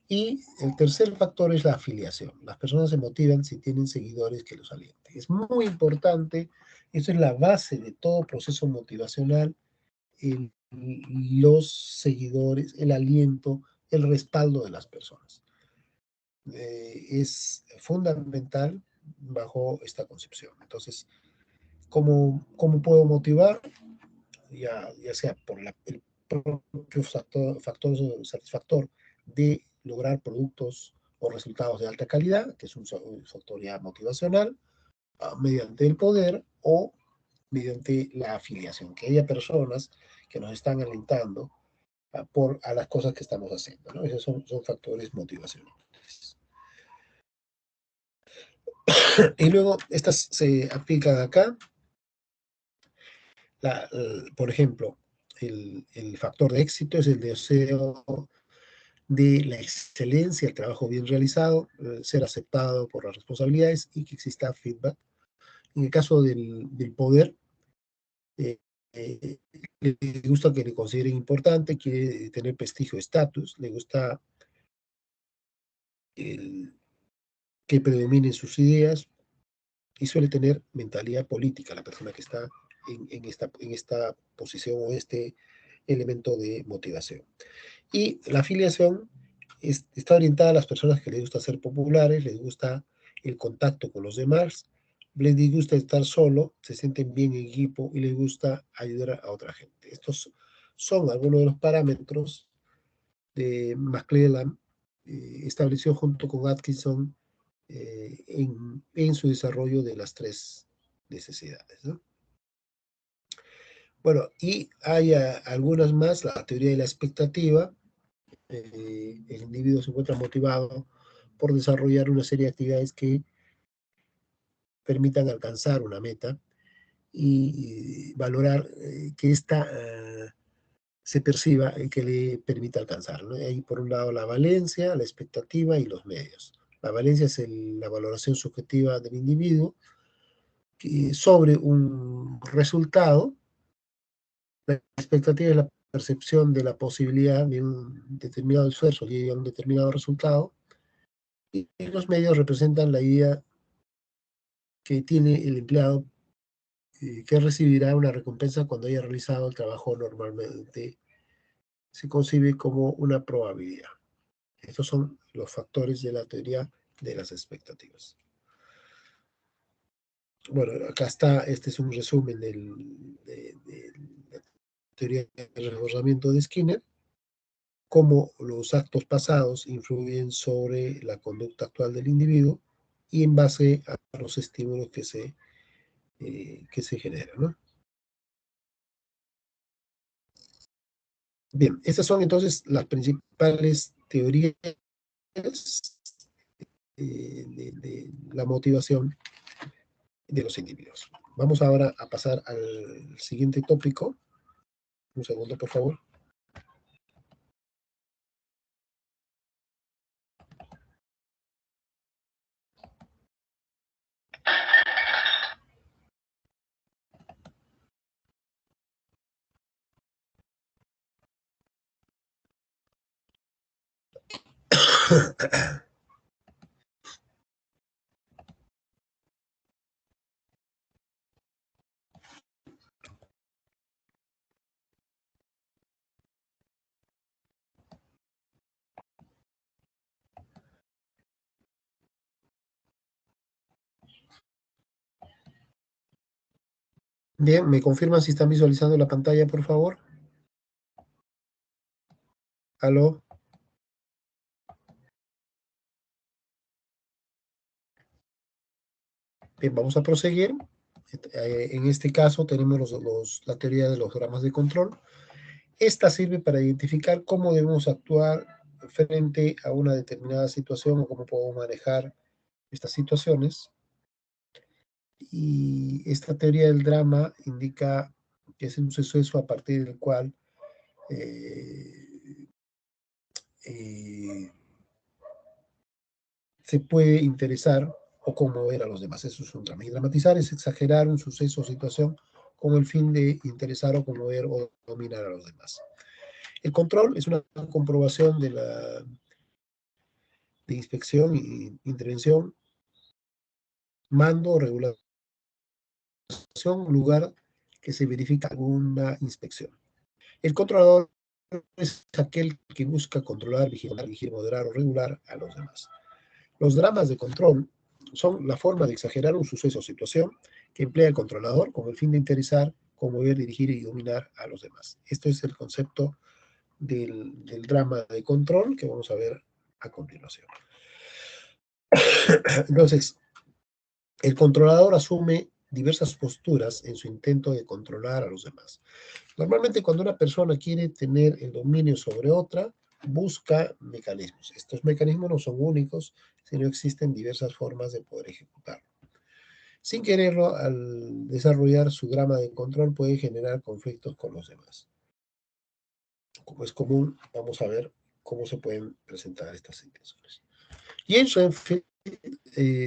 Y el tercer factor es la afiliación. Las personas se motivan si tienen seguidores que los alienten. Es muy importante, eso es la base de todo proceso motivacional, los seguidores, el aliento, el respaldo de las personas. Es fundamental bajo esta concepción. Entonces, ¿cómo puedo motivar? Ya sea por el propio factor satisfactor de lograr productos o resultados de alta calidad, que es un factor ya motivacional, mediante el poder o mediante la afiliación, que haya personas que nos están alentando a las cosas que estamos haciendo, ¿no? Esos son factores motivacionales. Y luego, estas se aplican acá. Por ejemplo, el factor de éxito es el deseo de la excelencia, el trabajo bien realizado, ser aceptado por las responsabilidades y que exista feedback. En el caso del poder, le gusta que le consideren importante, quiere tener prestigio, estatus, le gusta que predominen sus ideas y suele tener mentalidad política la persona que está en esta posición o este elemento de motivación. Y la afiliación está orientada a las personas que les gusta ser populares, les gusta el contacto con los demás, les disgusta estar solo, se sienten bien en equipo y les gusta ayudar a otra gente. Estos son algunos de los parámetros de McClelland estableció junto con Atkinson en su desarrollo de las tres necesidades, ¿no? Bueno, y hay algunas más, la teoría de la expectativa. El individuo se encuentra motivado por desarrollar una serie de actividades que permitan alcanzar una meta y valorar que ésta se perciba y que le permita alcanzar, ¿no? Hay por un lado la valencia, la expectativa y los medios. La valencia es la valoración subjetiva del individuo sobre un resultado. La expectativa es la percepción de la posibilidad de un determinado esfuerzo y a un determinado resultado. Y los medios representan la idea que tiene el empleado que recibirá una recompensa cuando haya realizado el trabajo normalmente. Se concibe como una probabilidad. Estos son los factores de la teoría de las expectativas. Bueno, acá está, este es un resumen de la teoría del reforzamiento de Skinner, cómo los actos pasados influyen sobre la conducta actual del individuo y en base a los estímulos que se generan, ¿no? Bien, estas son entonces las principales teorías de la motivación de los individuos. Vamos ahora a pasar al siguiente tópico. Un segundo, por favor. Bien, ¿me confirman si están visualizando la pantalla, por favor? ¿Aló? Bien, vamos a proseguir. En este caso tenemos la teoría de los dramas de control. Esta sirve para identificar cómo debemos actuar frente a una determinada situación o cómo podemos manejar estas situaciones. Y esta teoría del drama indica que es un suceso a partir del cual se puede interesar o conmover a los demás. Eso es un drama. Y dramatizar es exagerar un suceso o situación con el fin de interesar o conmover o dominar a los demás. El control es una comprobación de inspección e intervención, mando o regulación, lugar que se verifica alguna inspección. El controlador es aquel que busca controlar, vigilar, moderar o regular a los demás. Los dramas de control son la forma de exagerar un suceso o situación que emplea el controlador con el fin de interesar, conmover, dirigir y dominar a los demás. Esto es el concepto del drama de control que vamos a ver a continuación. Entonces, el controlador asume diversas posturas en su intento de controlar a los demás. Normalmente cuando una persona quiere tener el dominio sobre otra, busca mecanismos. Estos mecanismos no son únicos, sino existen diversas formas de poder ejecutarlo. Sin quererlo, al desarrollar su drama de control puede generar conflictos con los demás. Como es común, vamos a ver cómo se pueden presentar estas situaciones. James Renfield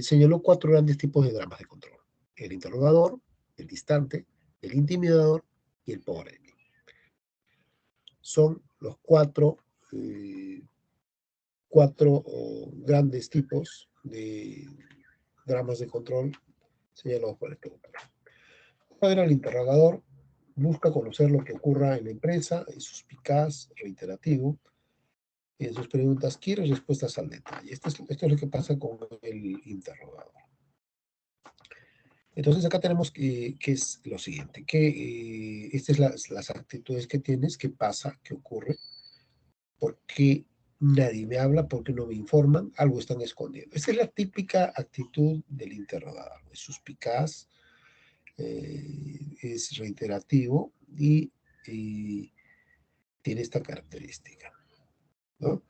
señaló 4 grandes tipos de dramas de control: el interrogador, el distante, el intimidador y el pobre enemigo. Son los cuatro grandes tipos de dramas de control señalados por este autor. El interrogador busca conocer lo que ocurra en la empresa, es suspicaz, reiterativo, en sus preguntas quiere respuestas al detalle. Esto es lo que pasa con el interrogador. Entonces acá tenemos que es lo siguiente, que estas son las actitudes que tienes, qué pasa, qué ocurre, por qué nadie me habla, por qué no me informan, algo están escondiendo. Esa es la típica actitud del interrogador, es suspicaz, es reiterativo y tiene esta característica, ¿no?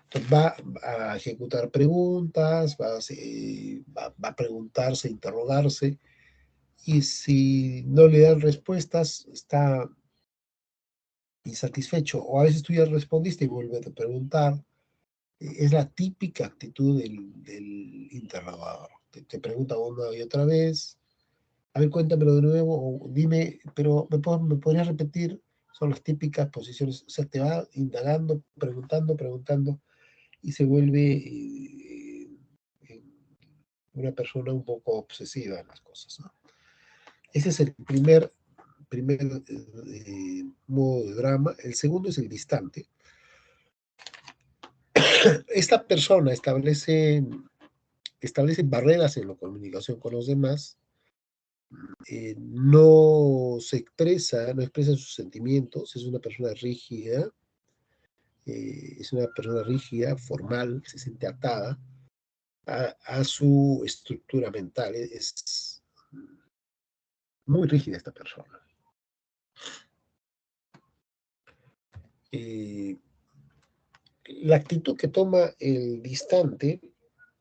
Entonces va a ejecutar preguntas, va a preguntarse, interrogarse, y si no le dan respuestas, está insatisfecho, o a veces tú ya respondiste y vuelve a preguntar. Es la típica actitud del interrogador. Te pregunta una y otra vez, a ver, cuéntamelo de nuevo, o dime, pero ¿me podrías repetir? Son las típicas posiciones, o sea, te va indagando, preguntando, y se vuelve una persona un poco obsesiva en las cosas, ¿no? Ese es el primer modo de drama. El segundo es el distante. Esta persona establece barreras en la comunicación con los demás, no no expresa sus sentimientos, es una persona rígida, formal, se siente atada a su estructura mental, es muy rígida esta persona. La actitud que toma el distante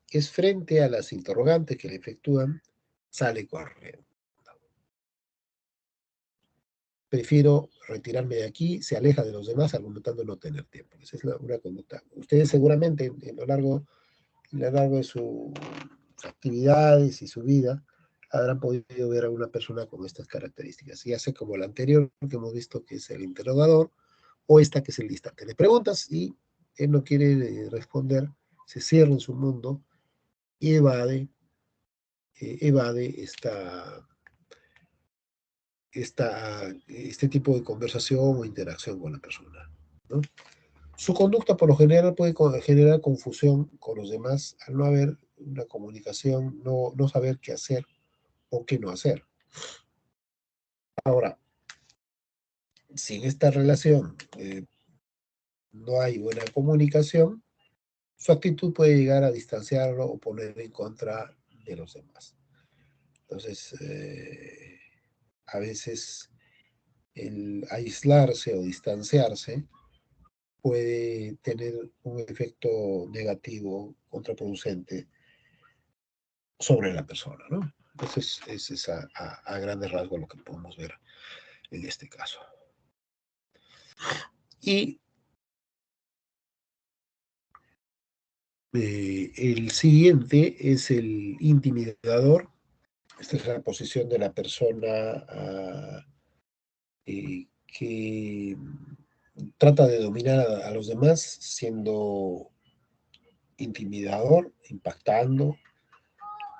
es frente a las interrogantes que le efectúan, sale corriendo. Prefiero retirarme de aquí, se aleja de los demás argumentando no tener tiempo. Esa es una conducta. Ustedes seguramente a lo largo de sus actividades y su vida habrán podido ver a una persona con estas características, ya sea como la anterior que hemos visto que es el interrogador, o esta que es el distante. Le preguntas y él no quiere responder, se cierra en su mundo y evade este tipo de conversación o interacción con la persona, ¿no? Su conducta por lo general puede generar confusión con los demás al no haber una comunicación, no saber qué hacer o qué no hacer. Ahora, si en esta relación no hay buena comunicación, su actitud puede llegar a distanciarlo o poner en contra de los demás. Entonces, a veces el aislarse o distanciarse puede tener un efecto negativo, contraproducente sobre la persona, ¿no? Entonces, es a grandes rasgos lo que podemos ver en este caso. Y el siguiente es el intimidador. Esta es la posición de la persona que trata de dominar a los demás siendo intimidador, impactando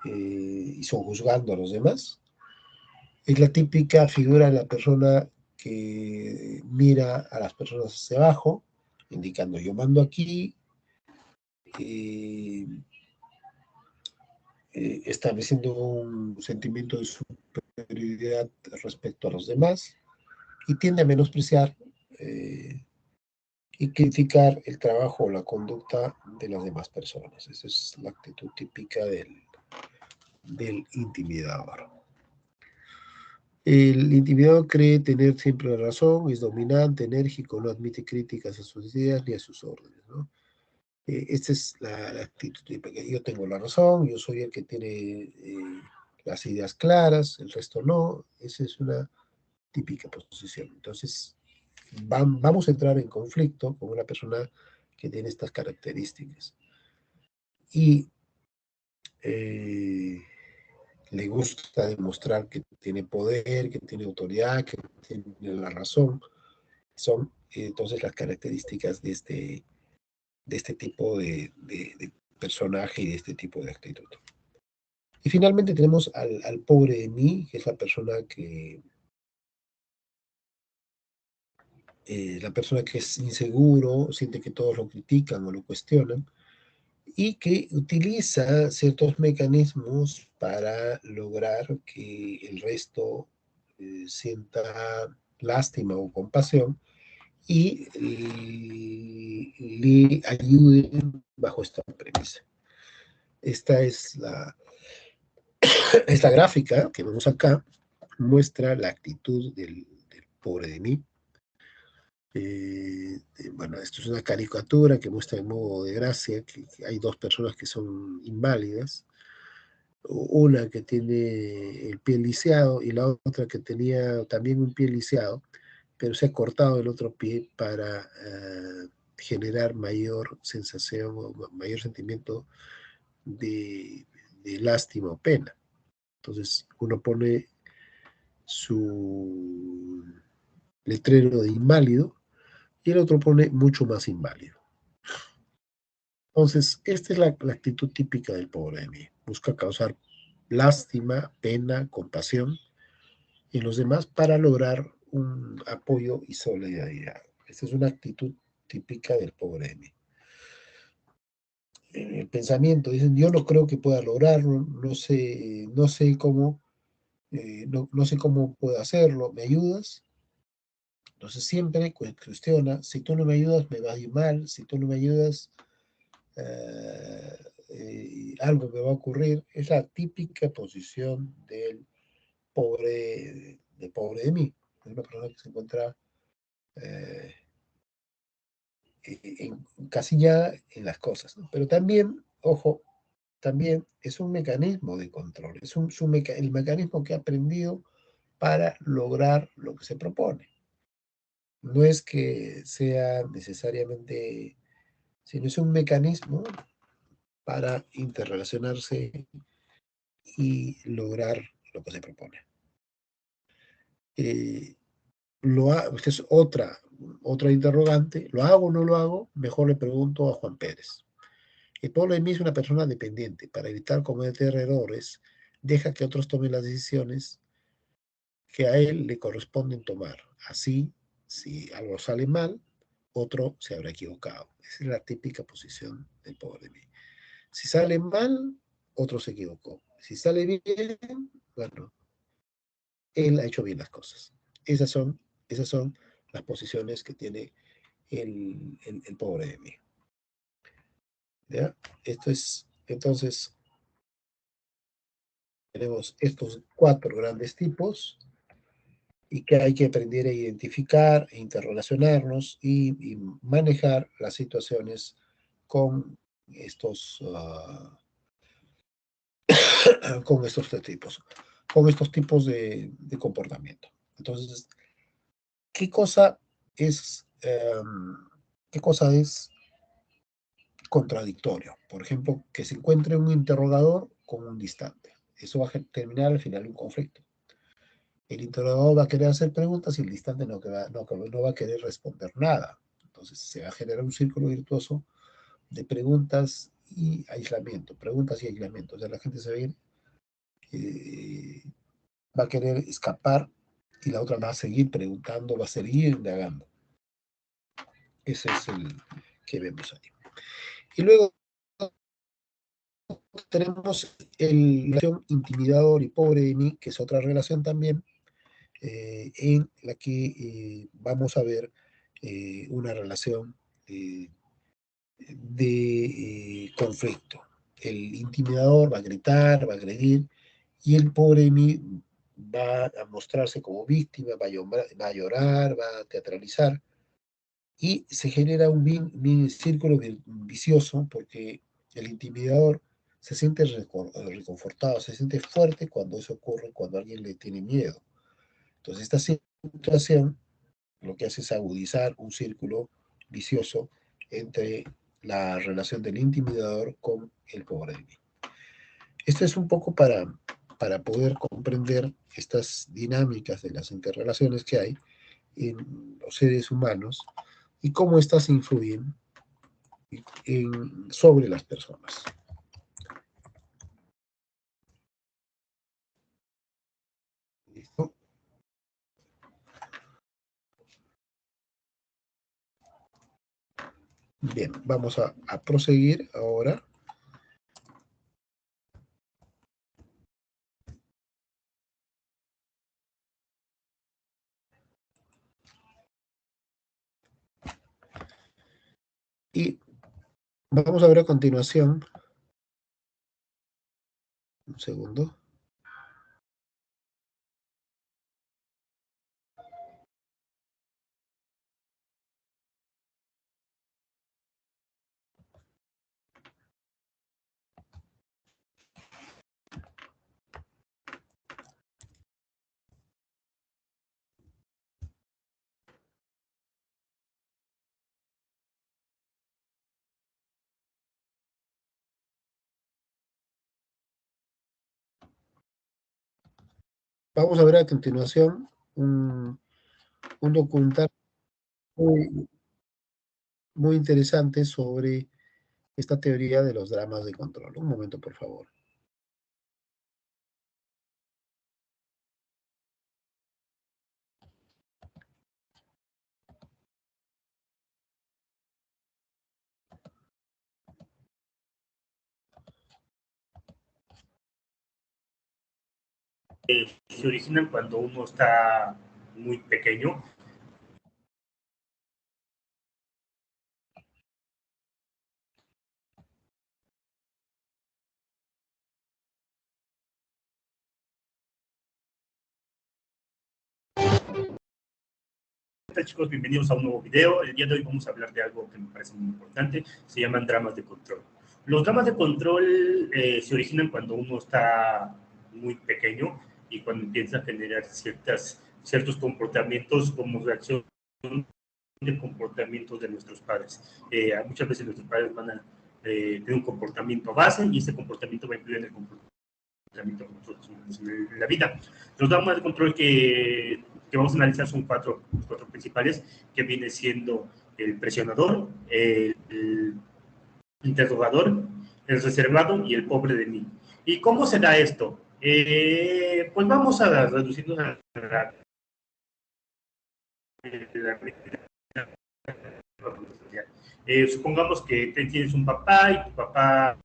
y sojuzgando a los demás. Es la típica figura de la persona que mira a las personas hacia abajo, indicando yo mando aquí, estableciendo un sentimiento de superioridad respecto a los demás y tiende a menospreciar y criticar el trabajo o la conducta de las demás personas. Esa es la actitud típica del intimidador. El intimidador cree tener siempre la razón, es dominante, enérgico, no admite críticas a sus ideas ni a sus órdenes, ¿no? Esta es la actitud típica. Yo tengo la razón, yo soy el que tiene las ideas claras, el resto no. Esa es una típica posición. Entonces, vamos a entrar en conflicto con una persona que tiene estas características. Y le gusta demostrar que tiene poder, que tiene autoridad, que tiene la razón. Son entonces las características de este tipo de personaje y de este tipo de actitud. Y finalmente tenemos al pobre de mí, que es la persona que es inseguro, siente que todos lo critican o lo cuestionan, y que utiliza ciertos mecanismos para lograr que el resto sienta lástima o compasión y le ayuden bajo esta premisa. Esta es esta gráfica que vemos acá, muestra la actitud del pobre de mí. Bueno, esto es una caricatura que muestra en modo de gracia que hay dos personas que son inválidas, una que tiene el pie lisiado y la otra que tenía también un pie lisiado, pero se ha cortado el otro pie para generar mayor sensación o mayor sentimiento de lástima o pena. Entonces uno pone su letrero de inválido y el otro pone mucho más inválido. Entonces, esta es la actitud típica del pobre de mí. Busca causar lástima, pena, compasión en los demás para lograr un apoyo y solidaridad. Esta es una actitud típica del pobre de mí. El pensamiento, dicen, yo no creo que pueda lograrlo, no sé cómo, no sé cómo puedo hacerlo, ¿me ayudas? Entonces siempre cuestiona, si tú no me ayudas me va a ir mal, si tú no me ayudas algo me va a ocurrir. Es la típica posición del pobre de mí. Es una persona que se encuentra encasillada en las cosas, ¿no? Pero también, ojo, también es un mecanismo de control, es el mecanismo que ha aprendido para lograr lo que se propone. No es que sea necesariamente, sino es un mecanismo para interrelacionarse y lograr lo que se propone. Esta es otra interrogante. ¿Lo hago o no lo hago? Mejor le pregunto a Juan Pérez. El pobre de mí es una persona dependiente. Para evitar cometer errores, deja que otros tomen las decisiones que a él le corresponden tomar. Así, si algo sale mal, otro se habrá equivocado. Esa es la típica posición del pobre de mí. Si sale mal, otro se equivocó. Si sale bien, bueno, él ha hecho bien las cosas. Esas son las posiciones que tiene el pobre de mí. ¿Ya? Entonces, tenemos estos 4 grandes tipos y que hay que aprender a identificar, e interrelacionarnos y manejar las situaciones con estos, con estos tipos de comportamiento. Entonces, ¿qué cosa es contradictorio? Por ejemplo, que se encuentre un interrogador con un distante. Eso va a terminar al final un conflicto. El interrogador va a querer hacer preguntas y el distante no va a querer responder nada. Entonces se va a generar un círculo virtuoso de preguntas y aislamiento, preguntas y aislamiento. O sea, la gente se va a ir, va a querer escapar y la otra va a seguir preguntando, va a seguir indagando. Ese es el que vemos ahí. Y luego tenemos la relación intimidador y pobre de mí, que es otra relación también, en la que vamos a ver una relación de conflicto. El intimidador va a gritar, va a agredir, y el pobre de mí va a mostrarse como víctima, va a llorar, va a teatralizar, y se genera un círculo vicioso porque el intimidador se siente reconfortado, se siente fuerte cuando eso ocurre, cuando alguien le tiene miedo. Entonces, esta situación lo que hace es agudizar un círculo vicioso entre la relación del intimidador con el pobre de mí. Esto es un poco para poder comprender estas dinámicas de las interrelaciones que hay en los seres humanos y cómo éstas influyen sobre las personas. ¿Listo? Bien, vamos a proseguir ahora Y vamos a ver a continuación, un segundo. Vamos a ver a continuación un documental muy, muy interesante sobre esta teoría de los dramas de control. Un momento, por favor. Se originan cuando uno está muy pequeño. ¿Qué tal, chicos? Bienvenidos a un nuevo video. El día de hoy vamos a hablar de algo que me parece muy importante. Se llaman dramas de control. Los dramas de control se originan cuando uno está muy pequeño y cuando empieza a generar ciertos comportamientos como reacción de comportamientos de nuestros padres. Muchas veces nuestros padres van a tener un comportamiento base y ese comportamiento va a influir en el comportamiento que nosotros tenemos en la vida. Los dramas de control que vamos a analizar son cuatro principales, que viene siendo el presionador, el interrogador, el reservado y el pobre de mí. ¿Y cómo se da esto? Pues vamos a reducirnos a la supongamos que tienes un papá y tu papá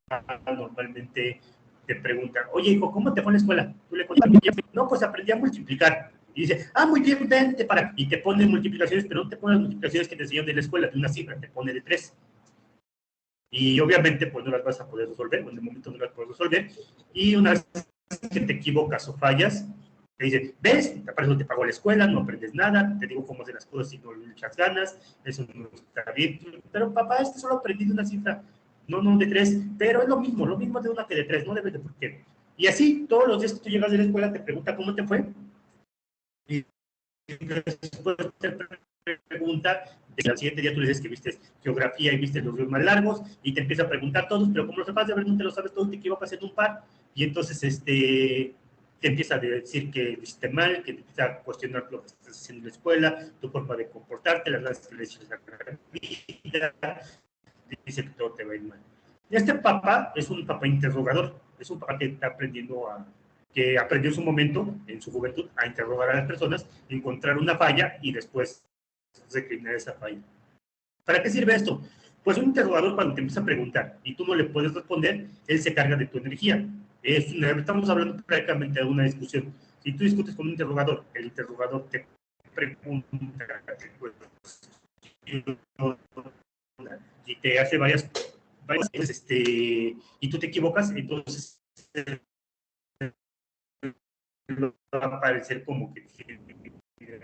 normalmente te pregunta, oye hijo, ¿cómo te fue en la escuela? Tú le contestas, no, pues aprendí a multiplicar. Y dice, muy bien, vente para... Y te pone multiplicaciones, pero no te pone las multiplicaciones que te enseñan de la escuela, de una cifra, te pone de 3. Y obviamente, pues no las vas a poder resolver, o en el momento no las puedes resolver. Y una vez que te equivocas o fallas, te dice, ¿ves? Para eso te pagó la escuela, no aprendes nada, te digo cómo hacer las cosas y no le echas ganas, eso no está bien. Pero papá, solo aprendí de una cifra, no de 3, pero es lo mismo de una que de 3, no debes de por qué. Y así, todos los días que tú llegas de la escuela, te pregunta cómo te fue. Y después te pregunta, al siguiente día tú le dices que viste geografía y viste los ríos más largos, y te empieza a preguntar todos, pero como lo sepas de ver, no te lo sabes todo, te equivocas en un par, y entonces te empieza a decir que lo hiciste mal, que te empieza a cuestionar lo que estás haciendo en la escuela, tu forma de comportarte, las clases que le dices a la vida, te dice que todo te va a ir mal. Y este papá es un papá interrogador, es un papá que está aprendiendo que aprendió en su momento, en su juventud, a interrogar a las personas, encontrar una falla y después recriminar esa falla. ¿Para qué sirve esto? Pues un interrogador, cuando te empieza a preguntar y tú no le puedes responder, él se carga de tu energía. Estamos hablando prácticamente de una discusión. Si tú discutes con un interrogador, el interrogador te pregunta, y te hace varias y tú te equivocas, entonces va a parecer como que tiene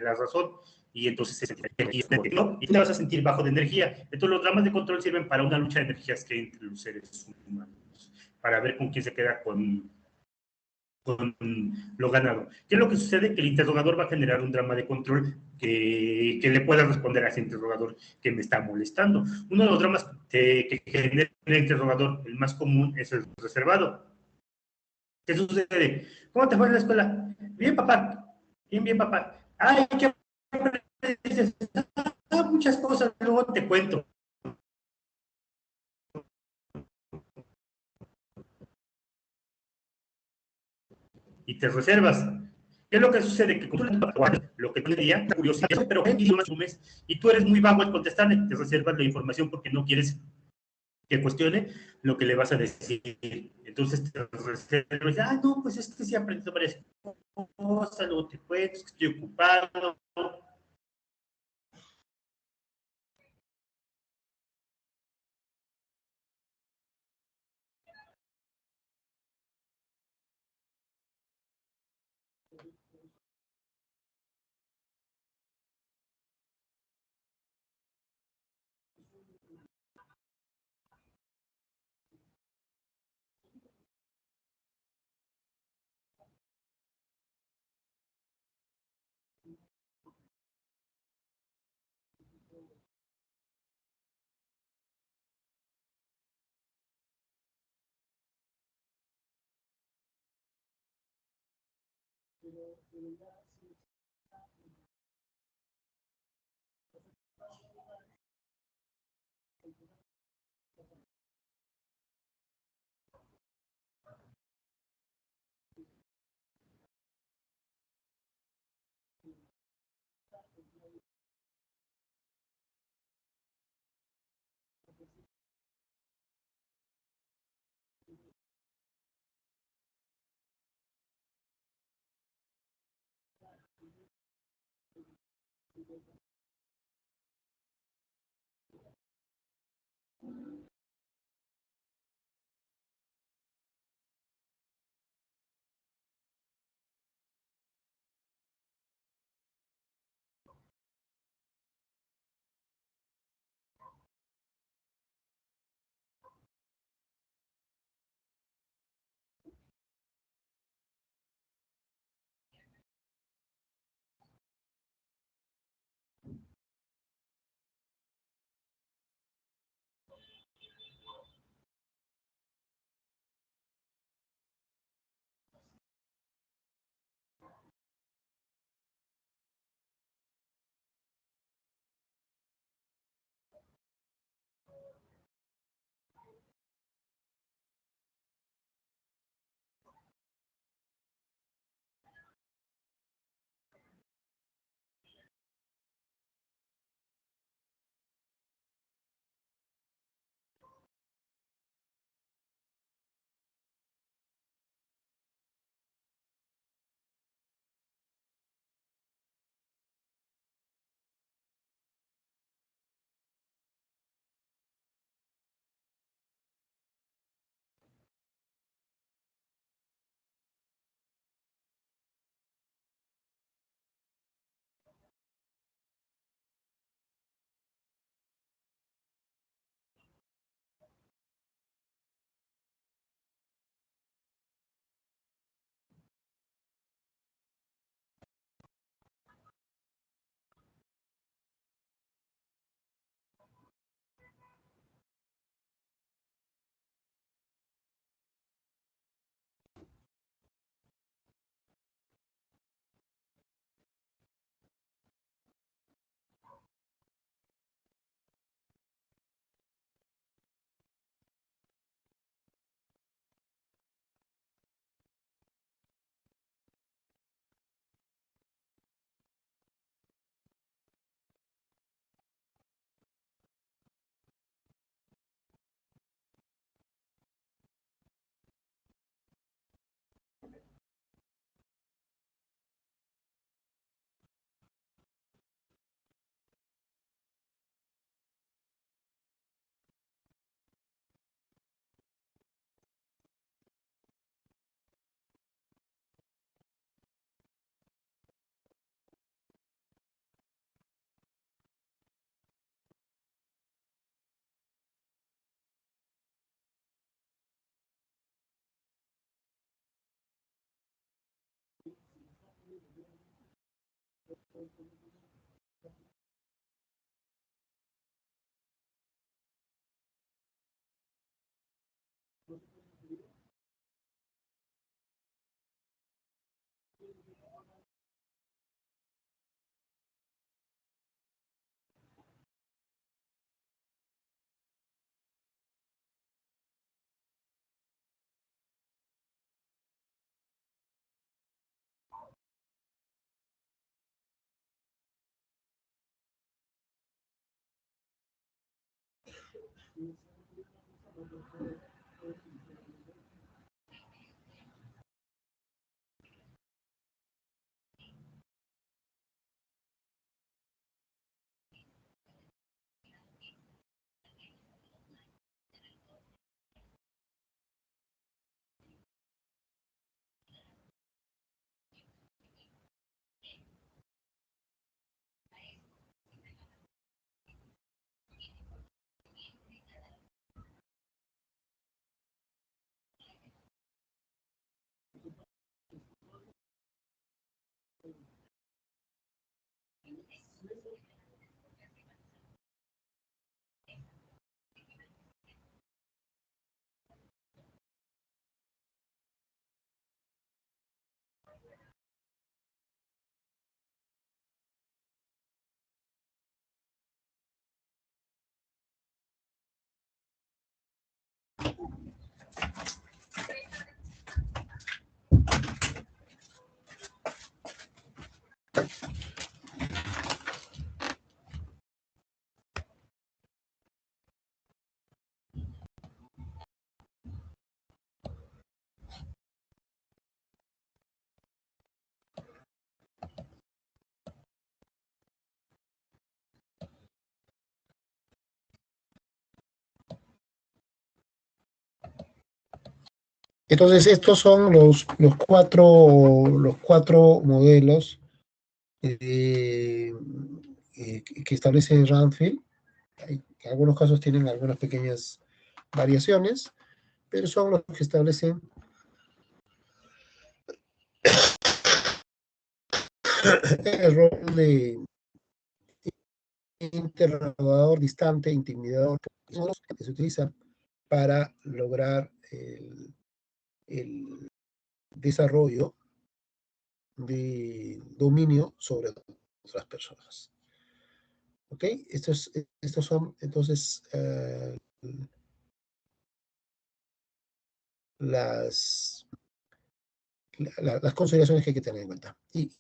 la razón, y entonces y tú te vas a sentir bajo de energía. Entonces los dramas de control sirven para una lucha de energías que hay entre los seres humanos, para ver con quién se queda con lo ganado. ¿Qué es lo que sucede? Que el interrogador va a generar un drama de control que le pueda responder a ese interrogador que me está molestando. Uno de los dramas que genera el interrogador, el más común, es el reservado. ¿Qué sucede? ¿Cómo te fue en la escuela? Bien, papá. Bien, papá. Ay, ¿qué aprendes? Muchas cosas, luego te cuento. Y te reservas. ¿Qué es lo que sucede? Que tú lo que tú dirías, curiosidad, pero no asumes, y tú eres muy vago al contestarle, te reservas la información porque no quieres que cuestione lo que le vas a decir. Entonces te reservas, no, pues es que sí aprendí varias cosas, luego te cuento, es que estoy ocupado. Entonces, estos son los cuatro modelos que establece Ranfield. En algunos casos tienen algunas pequeñas variaciones, pero son los que establecen el rol de interrogador distante, intimidador, que se utiliza para lograr el desarrollo de dominio sobre otras personas. ¿Ok? Estos son entonces las consideraciones que hay que tener en cuenta. Y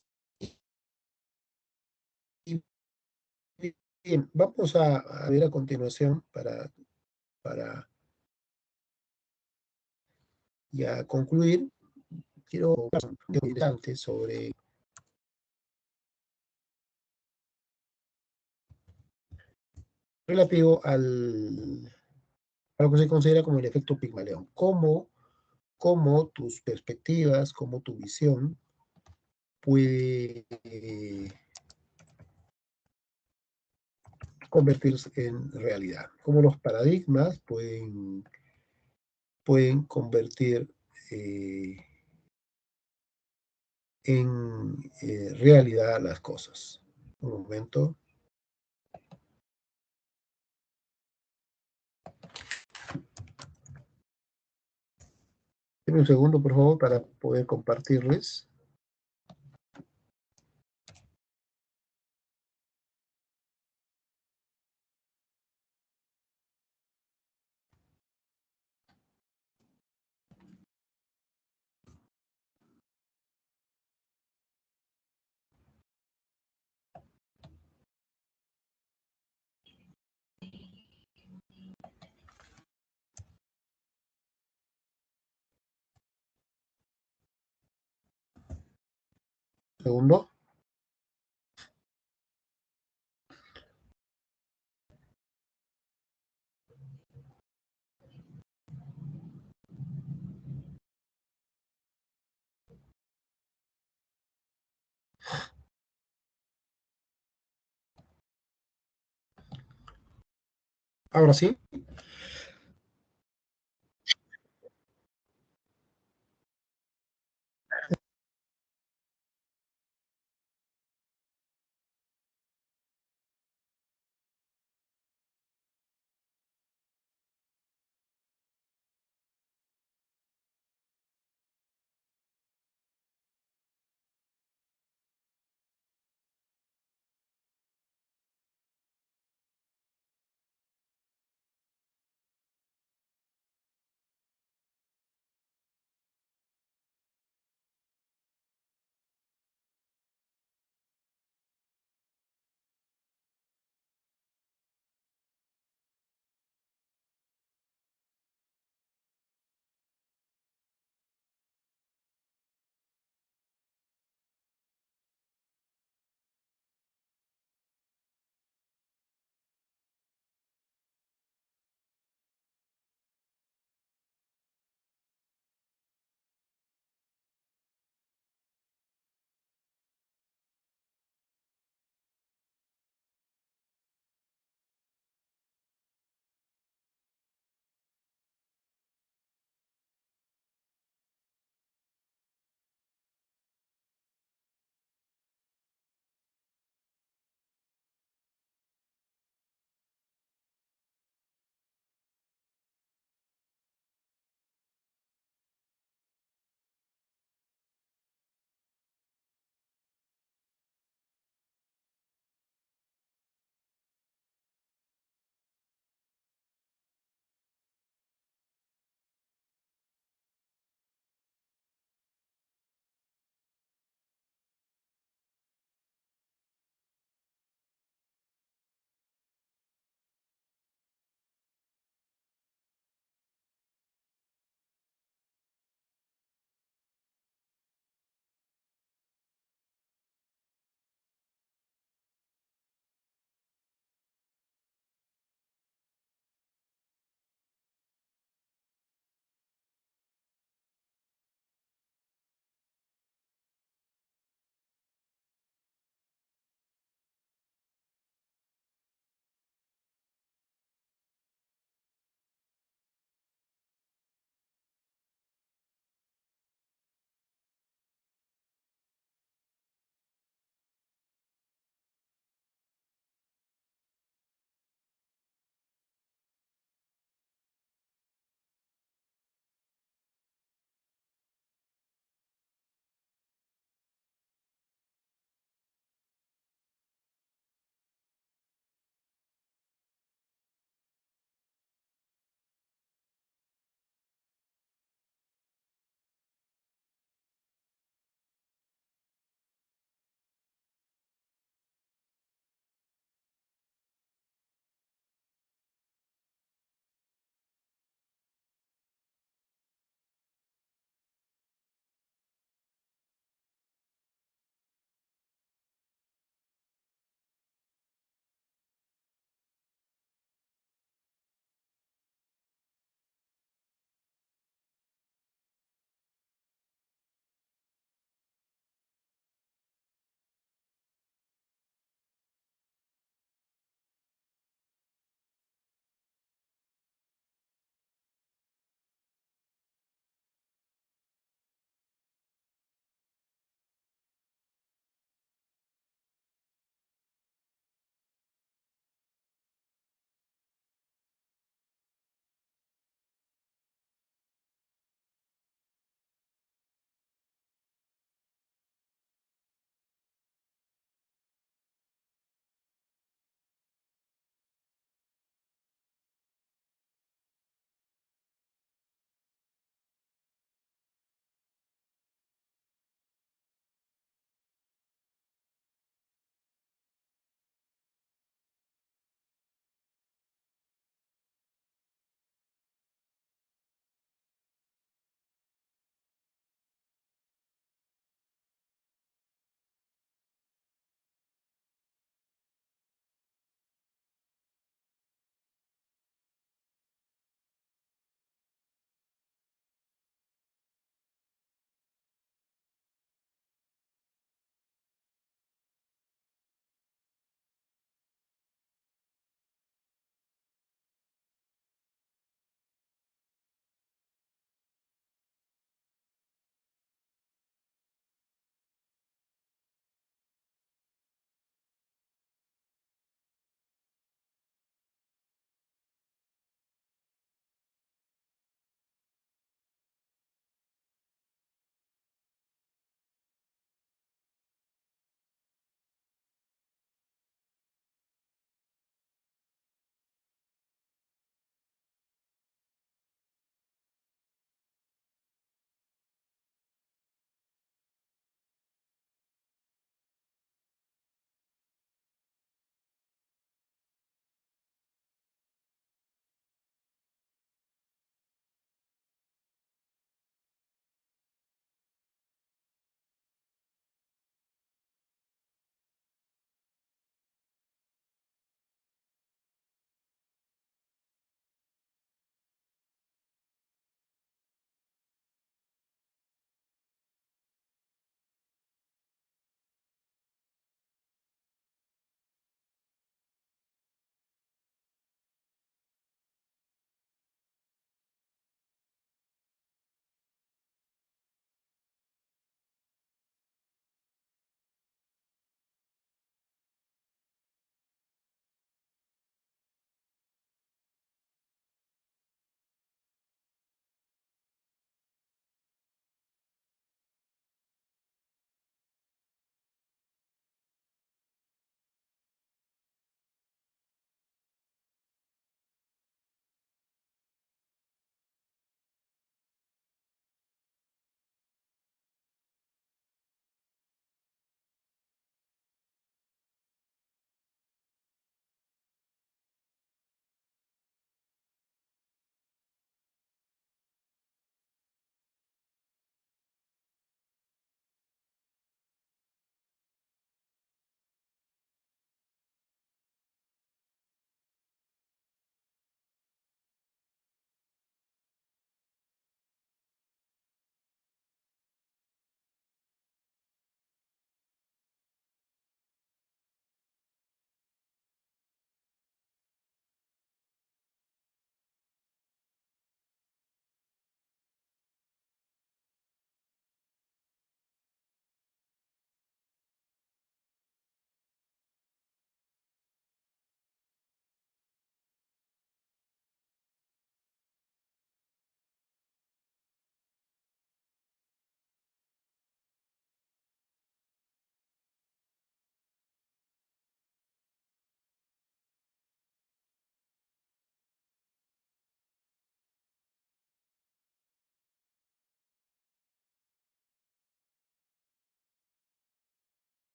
bien, vamos a ver a continuación para ya concluir. Quiero interesante sobre relativo a lo que se considera como el efecto Pigmalión. Cómo tus perspectivas, cómo tu visión puede convertirse en realidad. Cómo los paradigmas pueden convertir en realidad las cosas. Un momento. Deme un segundo, por favor, para poder compartirles. Segundo. Ahora sí.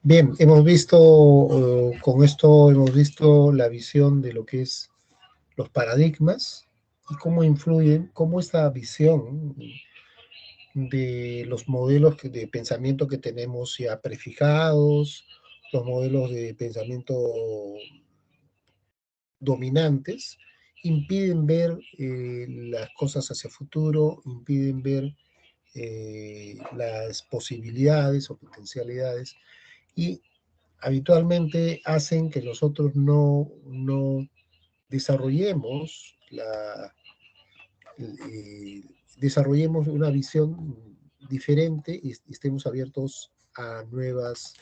Bien, hemos visto, con esto hemos visto la visión de lo que es los paradigmas y cómo influyen, cómo esta visión de los modelos de pensamiento que tenemos ya prefijados, los modelos de pensamiento dominantes, impiden ver las cosas hacia futuro, impiden ver las posibilidades o potencialidades y habitualmente hacen que nosotros no desarrollemos desarrollemos una visión diferente y estemos abiertos a nuevas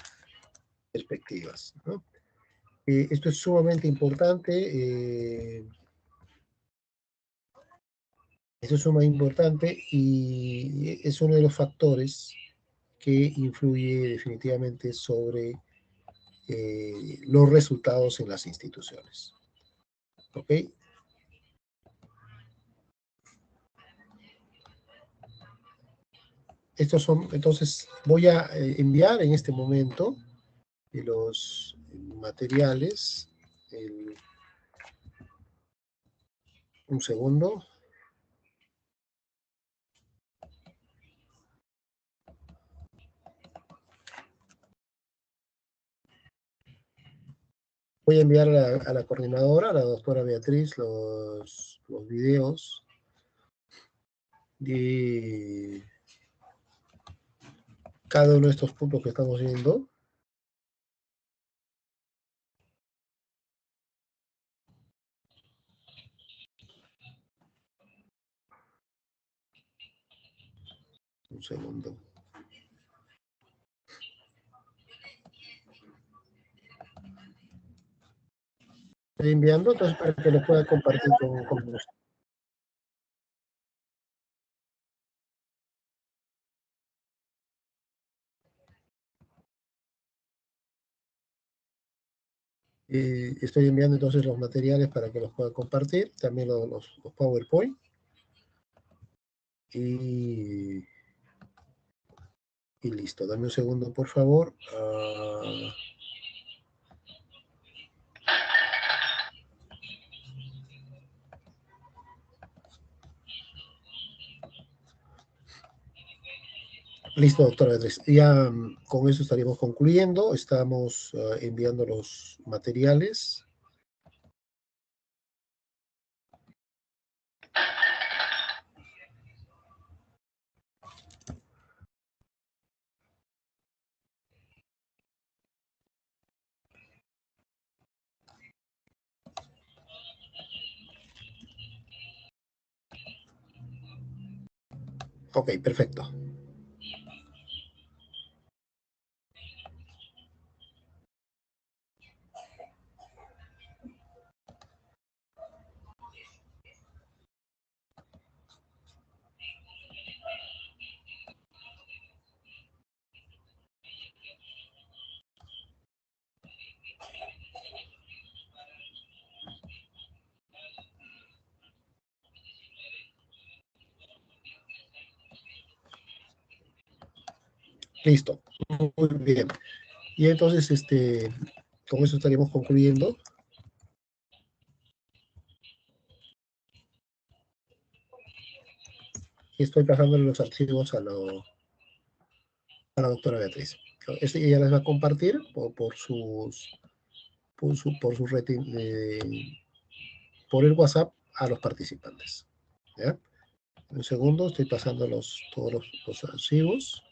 perspectivas, ¿no? Esto es sumamente importante. Esto es sumamente importante y es uno de los factores que influye definitivamente sobre los resultados en las instituciones. ¿Ok? Estos son, entonces, voy a enviar en este momento los materiales. Un segundo. Voy a enviar a la coordinadora, a la doctora Beatriz, los videos de cada uno de estos puntos que estamos viendo. Un segundo. Estoy enviando, entonces, para que lo pueda compartir con nosotros. Estoy enviando entonces los materiales para que los pueda compartir, también los PowerPoint. Y listo, dame un segundo, por favor. Listo, doctora Beatriz. Ya con eso estaríamos concluyendo. Estamos enviando los materiales. Ok, perfecto. Listo. Muy bien. Y entonces, con eso estaríamos concluyendo. Estoy pasándole los archivos a la doctora Beatriz. Ella les va a compartir por su red, por el WhatsApp a los participantes. ¿Ya? Un segundo, estoy pasando todos los archivos.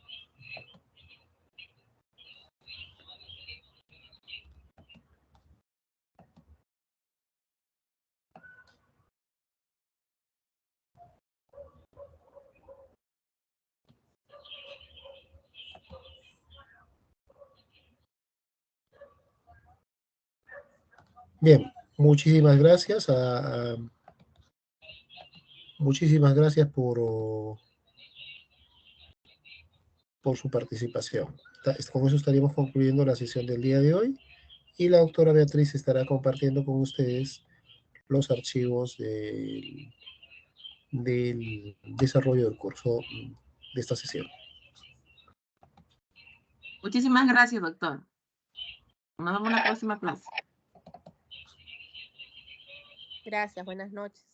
Bien, muchísimas gracias muchísimas gracias por su participación. Con eso estaríamos concluyendo la sesión del día de hoy y la doctora Beatriz estará compartiendo con ustedes los archivos del desarrollo del curso de esta sesión. Muchísimas gracias, doctor. Nos vemos en la próxima clase. Gracias, buenas noches.